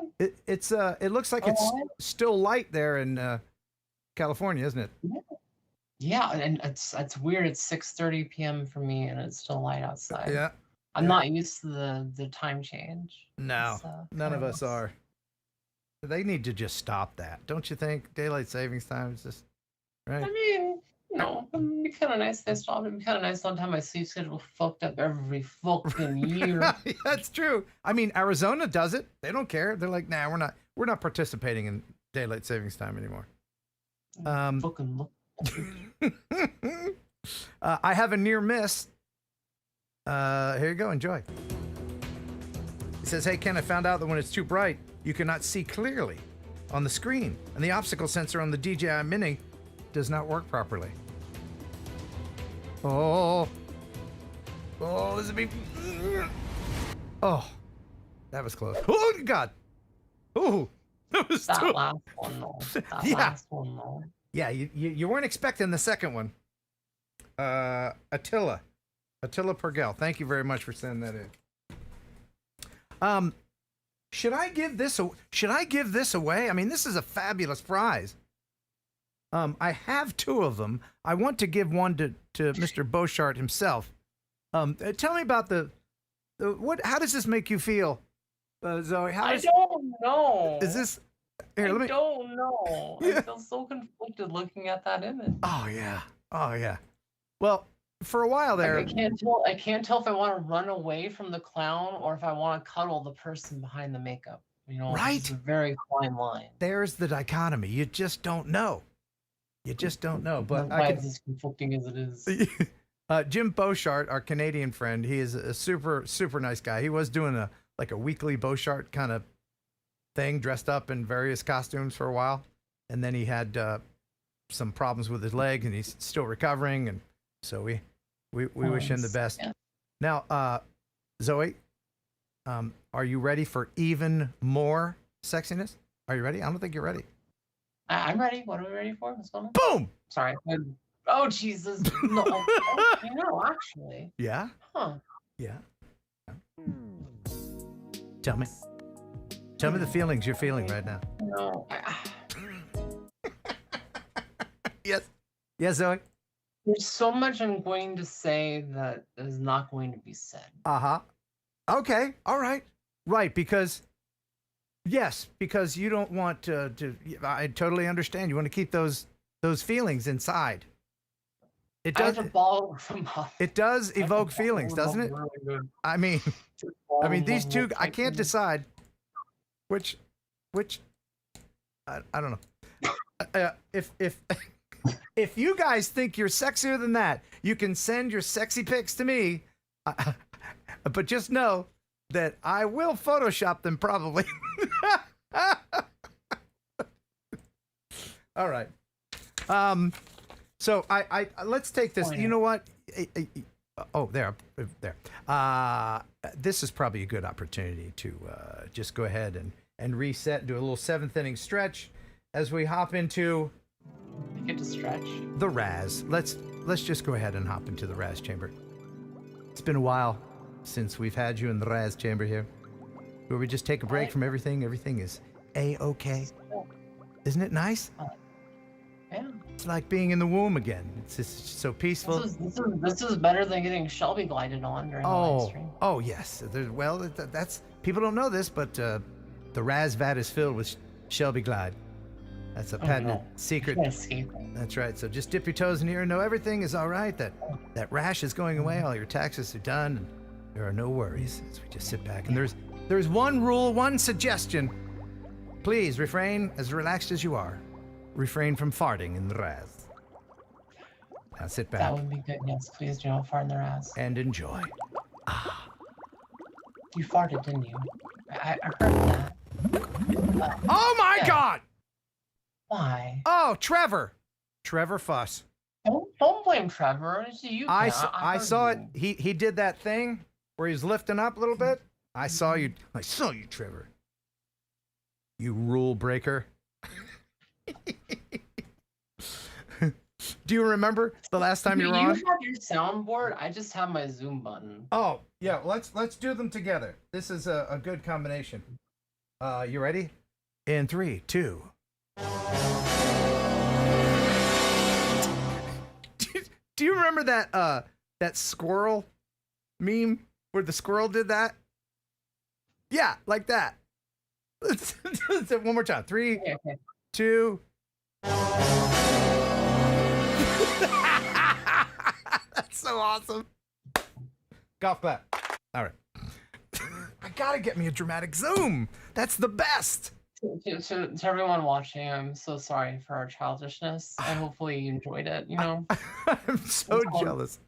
It looks like it's still light there in California, isn't it? Yeah, and it's weird. It's 6:30 p.m. for me, and it's still light outside. Yeah. I'm not used to the time change. No, none of us are. They need to just stop that, don't you think? Daylight savings time is just right. I mean, it'd be kind of nice if they stopped. It'd be kind of nice not to have my sleep schedule fucked up every fucking year. That's true. I mean, Arizona does it. They don't care. They're like, nah, we're not participating in daylight savings time anymore. Fucking look. I have a near miss. Here you go. Enjoy. It says, hey, Ken, I found out that when it's too bright, you cannot see clearly on the screen, and the obstacle sensor on the DJI Mini does not work properly. Oh, this is me. Oh, that was close. Oh, God. Oh, that was that last one, though. Last one, though. Yeah, you weren't expecting the second one. Attila Pergel, thank you very much for sending that in. Should I give this away? I mean, this is a fabulous prize. I have two of them. I want to give one to Mr. Beauchart himself. Tell me about how does this make you feel, Zoe? I don't know. Is this? Here, I let me. don't know. I feel so conflicted looking at that image. Oh yeah. Well, for a while there, I can't tell if I want to run away from the clown or if I want to cuddle the person behind the makeup. Right? It's a very fine line. There's the dichotomy. You just don't know. But why is as conflicting as it is. Jim Beauchart, our Canadian friend, he is a super nice guy. He was doing a weekly Beauchart kind of thing, dressed up in various costumes for a while, and then he had some problems with his leg, and he's still recovering, and so we wish him the best. Yeah. Now, Zoe, are you ready for even more sexiness? Are you ready? I don't think you're ready. I'm ready. What are we ready for? What's going on? Boom! Sorry. Oh, Jesus. No. Actually. Yeah? Huh. Yeah. Tell me the feelings you're feeling right now. No. Yes, Zoe? There's so much I'm going to say that is not going to be said. Uh-huh. Okay. All right. Right, because you don't want to I totally understand. You want to keep those feelings inside. It does. It does evoke feelings, doesn't it? I mean, these two. I can't decide which. I don't know. If you guys think you're sexier than that, you can send your sexy pics to me. But just know that I will Photoshop them probably. All right. So I let's take this. You know what? Oh, there. This is probably a good opportunity to just go ahead and reset, do a little seventh inning stretch as we hop into. I get to stretch. The Raz. Let's just go ahead and hop into the Raz chamber. It's been a while since we've had you in the Raz chamber here, where we just take a break from everything. Everything is A-okay. Isn't it nice? Yeah. It's like being in the womb again. It's just so peaceful. This is better than getting Shelby glided on during the live stream. Oh yes. That's people don't know this, but the Raz vat is filled with Shelby Glide. That's a patented secret. That's right. So just dip your toes in here and know everything is all right. That rash is going away. All your taxes are done. And there are no worries as we just sit back. And there's one rule, one suggestion. Please refrain as relaxed as you are. Refrain from farting in the Raz. Now sit back. That would be good. Yes, please do not fart in the Raz. And enjoy. You farted, didn't you? I heard that. Oh my God! Why? Oh, Trevor Fuss. Don't blame Trevor. I saw it. He did that thing where he's lifting up a little bit. I saw you, Trevor. You rule breaker. Do you remember the last time you were You on? have your soundboard. I just have my Zoom button. Oh, yeah. Let's do them together. This is a good combination. You ready? In 3, 2. Do you remember that squirrel meme where the squirrel did that? Yeah, like that. Let's do it one more time. 3, 2. That's so awesome. Golf clap. All right. I gotta get me a dramatic zoom. That's the best. To everyone watching, I'm so sorry for our childishness, and hopefully you enjoyed it. You know, I'm so jealous.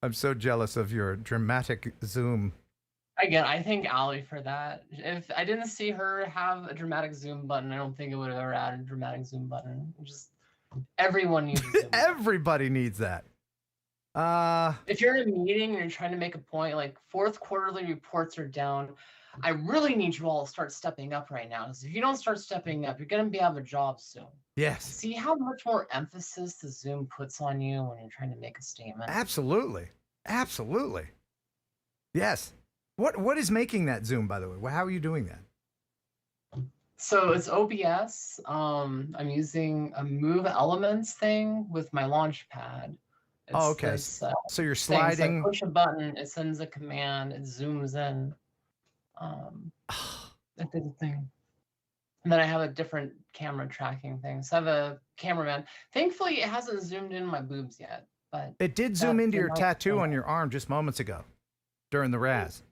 I'm so jealous of your dramatic zoom. Again, I thank Allie for that. If I didn't see her have a dramatic zoom button, I don't think it would have ever added a dramatic zoom button. Just everyone needs a zoom. Everybody needs that. If you're in a meeting and you're trying to make a point, like fourth quarterly reports are down, I really need you all to start stepping up right now. Because if you don't start stepping up, you're going to be out of a job soon. Yes. See how much more emphasis the Zoom puts on you when you're trying to make a statement? Absolutely. Absolutely. Yes. What is making that zoom, by the way? How are you doing that? So it's OBS. I'm using a Move Elements thing with my launch pad. Oh, okay. This, so you're thing. So I sliding. push a button, it sends a command, it zooms in. It did a thing. And then I have a different camera tracking thing. So I have a cameraman. Thankfully, it hasn't zoomed in my boobs yet. But It did zoom into your tattoo on your arm just moments ago during the Raz.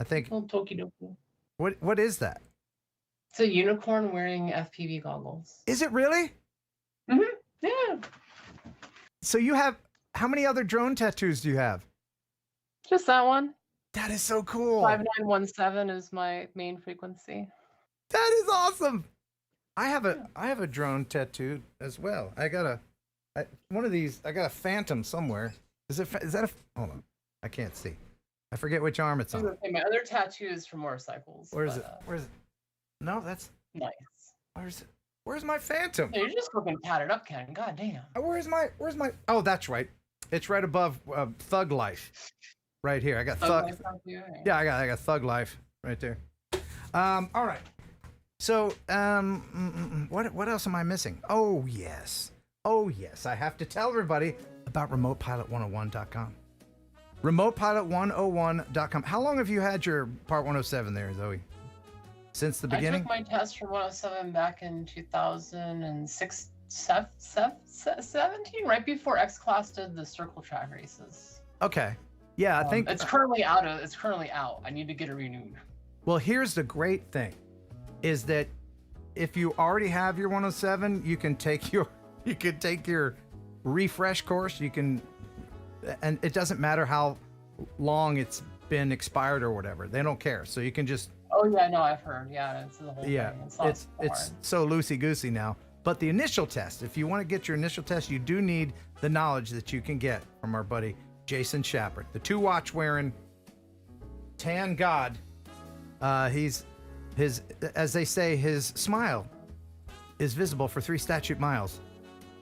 I think. Little tokidoki. What is that? It's a unicorn wearing FPV goggles. Is it really? Mm-hmm. Yeah. So you have, how many other drone tattoos do you have? Just that one. That is so cool. 5917 is my main frequency. That is awesome. I have a drone tattoo as well. I got one of these. I got a Phantom somewhere. Is that a? Hold on. I can't see. I forget which arm it's on. Okay, my other tattoo is for motorcycles. Where is it? Where's it? No, that's nice. Where's it? Where's my Phantom? You're just looking tatted up, Ken. God damn. Where's my? Oh, that's right. It's right above Thug Life. Right here. I got Thug. Yeah, I got Thug Life right there. All right. So, what else am I missing? Oh yes. I have to tell everybody about RemotePilot101.com. RemotePilot101.com. How long have you had your Part 107 there, Zoe? Since the beginning? I took my test for 107 back in 2017, right before X Class did the circle track races. Okay. Yeah, I think it's currently out. I need to get it renewed. Well, here's the great thing, is that if you already have your 107, you can take your refresh course. And it doesn't matter how long it's been expired or whatever. They don't care. So you can just. Oh yeah, no, I've heard. Yeah, it's the whole thing. It's so loosey goosey now. But the initial test, if you want to get your initial test, you do need the knowledge that you can get from our buddy Jason Shepard, the 2-watch wearing tan god. His, as they say, his smile is visible for 3 statute miles,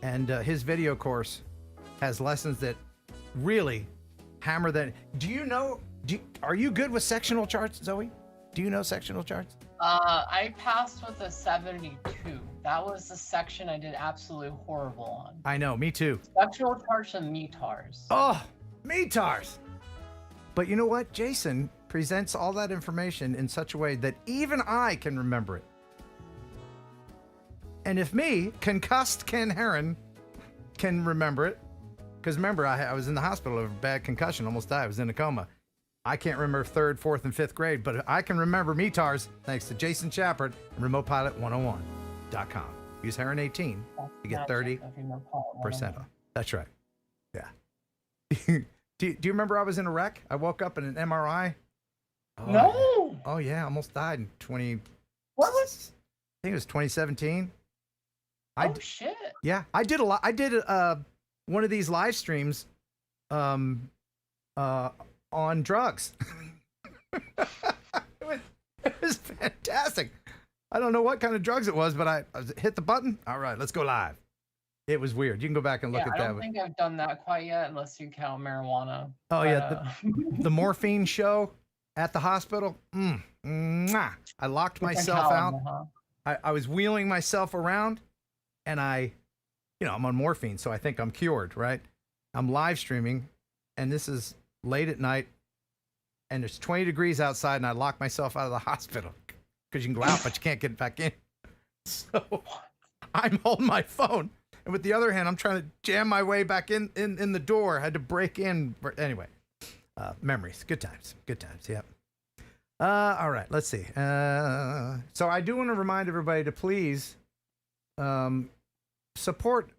and his video course has lessons that really hammer that. Are you good with sectional charts, Zoe? Do you know sectional charts? I passed with a 72. That was the section I did absolutely horrible on. I know, me too. Sectional charts and METARs. Oh, METARs. But you know what? Jason presents all that information in such a way that even I can remember it. And if me, concussed Ken Heron, can remember it, because remember, I was in the hospital of a bad concussion, almost died, I was in a coma. I can't remember 3rd, 4th, and 5th grade, but I can remember METARs thanks to Jason Shepard and RemotePilot101.com. Use Heron 18 to get 30% off. That's right. Yeah. Do you remember I was in a wreck? I woke up in an MRI. Oh, no. Oh yeah, almost died in 20. What was? I think it was 2017. Shit. Yeah, I did a lot. I did one of these live streams, on drugs. It was fantastic. I don't know what kind of drugs it was, but I hit the button. All right, let's go live. It was weird. You can go back and look Yeah, at I that. don't think I've done that quite yet, unless you count marijuana. Oh, But, yeah. The morphine show at the hospital. Mwah. I locked different myself out. calendar, huh? I was wheeling myself around, and I'm on morphine, so I think I'm cured, right? I'm live streaming, and this is late at night, and it's 20 degrees outside, and I locked myself out of the hospital because you can go out, but you can't get back in. So I'm holding my phone, and with the other hand, I'm trying to jam my way back in the door. I had to break in. Anyway, memories. Good times. Good times. Yep. All right. Let's see. So I do want to remind everybody to please support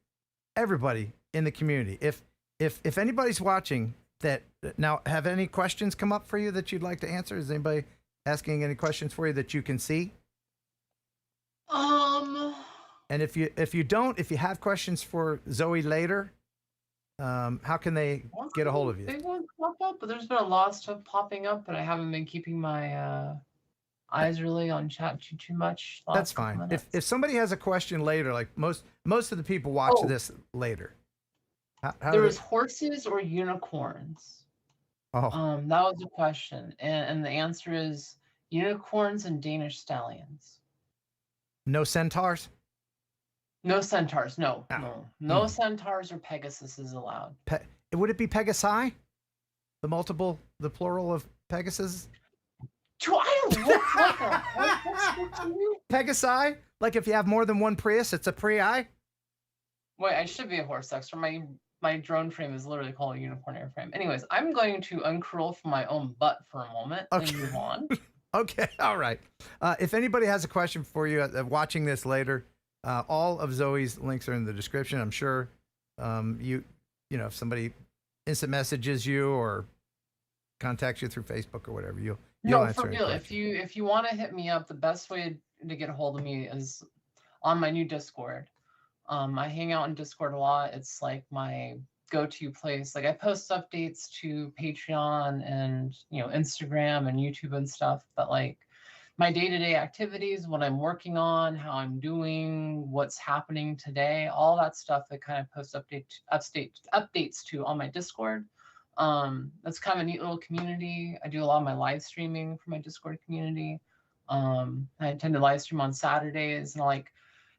everybody in the community. If anybody's watching that now, have any questions come up for you that you'd like to answer? Is anybody asking any questions for you that you can see? And if you have questions for Zoe later, how can they get a hold of you? They won't pop up, but there's been a lot of stuff popping up, but I haven't been keeping my eyes really on chat too much. That's fine. If somebody has a question later, like most of the people watch this later. How there was horses or unicorns. Oh. That was the question, and the answer is unicorns and Danish stallions. No centaurs? No centaurs. No. Centaurs or Pegasus is allowed. Would it be Pegasi? The plural of Pegasus? Do I look like a horse to you? Pegasi? Like if you have more than one Prius, it's a Prii? Wait, I should be a horse extra. My drone frame is literally called a unicorn airframe. Anyways, I'm going to uncurl from my own butt for a moment and move on. Okay, all right. If anybody has a question for you watching this later, all of Zoe's links are in the description. I'm sure if somebody instant messages you or contacts you through Facebook or whatever, you'll answer. For real. If you want to hit me up, the best way to get a hold of me is on my new Discord. I hang out in Discord a lot. It's like my go-to place. Like I post updates to Patreon and Instagram and YouTube and stuff, but like my day-to-day activities, what I'm working on, how I'm doing, what's happening today, all that stuff I kind of post updates to on my Discord. That's kind of a neat little community. I do a lot of my live streaming for my Discord community. I tend to live stream on Saturdays, and I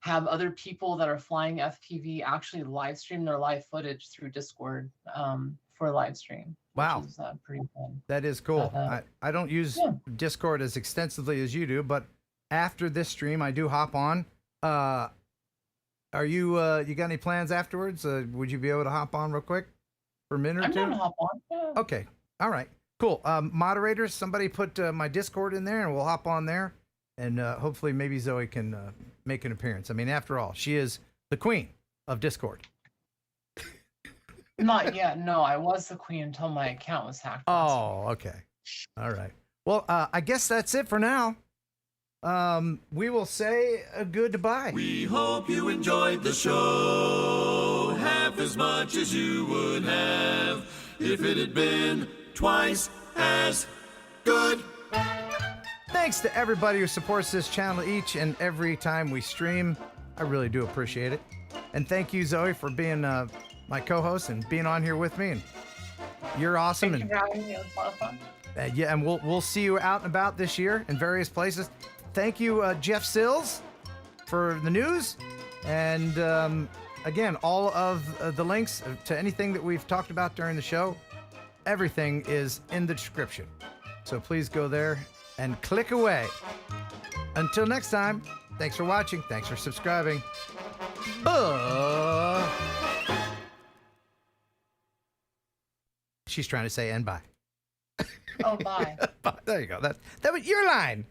have other people that are flying FPV actually live stream their live footage through Discord for a live stream. Wow. Which is pretty fun. That is cool. I don't use Discord as extensively as you do, but after this stream, I do hop on. Are you got any plans afterwards? Would you be able to hop on real quick for a minute or two? I'm gonna hop on. Yeah. Okay. All right. Cool. Moderators, somebody put my Discord in there, and we'll hop on there, and hopefully maybe Zoe can make an appearance. I mean, after all, she is the queen of Discord. Not yet. No, I was the queen until my account was hacked. Oh, okay. All right. Well, I guess that's it for now. We will say a goodbye. We hope you enjoyed the show half as much as you would have if it had been twice as good. Thanks to everybody who supports this channel each and every time we stream. I really do appreciate it. And thank you, Zoe, for being my co-host and being on here with me. And you're awesome. Thank you for having me. It was a lot of fun. Yeah, and we'll see you out and about this year in various places. Thank you, Jeff Sills, for the news. And again, all of the links to anything that we've talked about during the show, everything is in the description. So please go there and click away. Until next time, thanks for watching. Thanks for subscribing. She's trying to say and bye. Oh, bye. There you go. That was your line.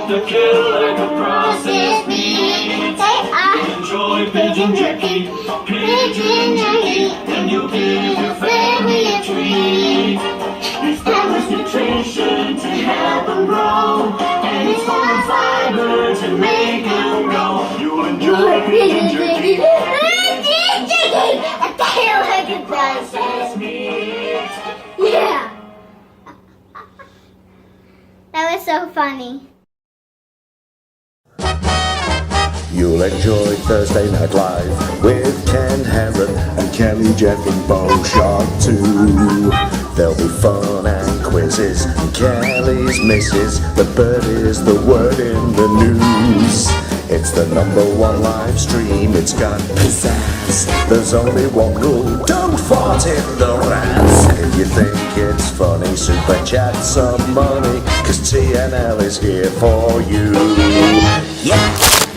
The killer like a processed meat. Enjoy pigeon jerky, and you'll give your family a treat. It's balanced nutrition to help them grow, and it's full of fiber to make them grow. You'll enjoy pigeon jerky, like a processed meat. Yeah. That was so funny. You'll enjoy Thursday Night Live with Ken Heron and Kelly, Jeff and Bo Shark too. There'll be fun and quizzes and Kelly's misses. The bird is the word in the news. It's the #1 live stream, it's got pizzazz. There's only one rule, don't fart in the rats. If you think it's funny, super chat some money, 'cause TNL is here for you. Yeah!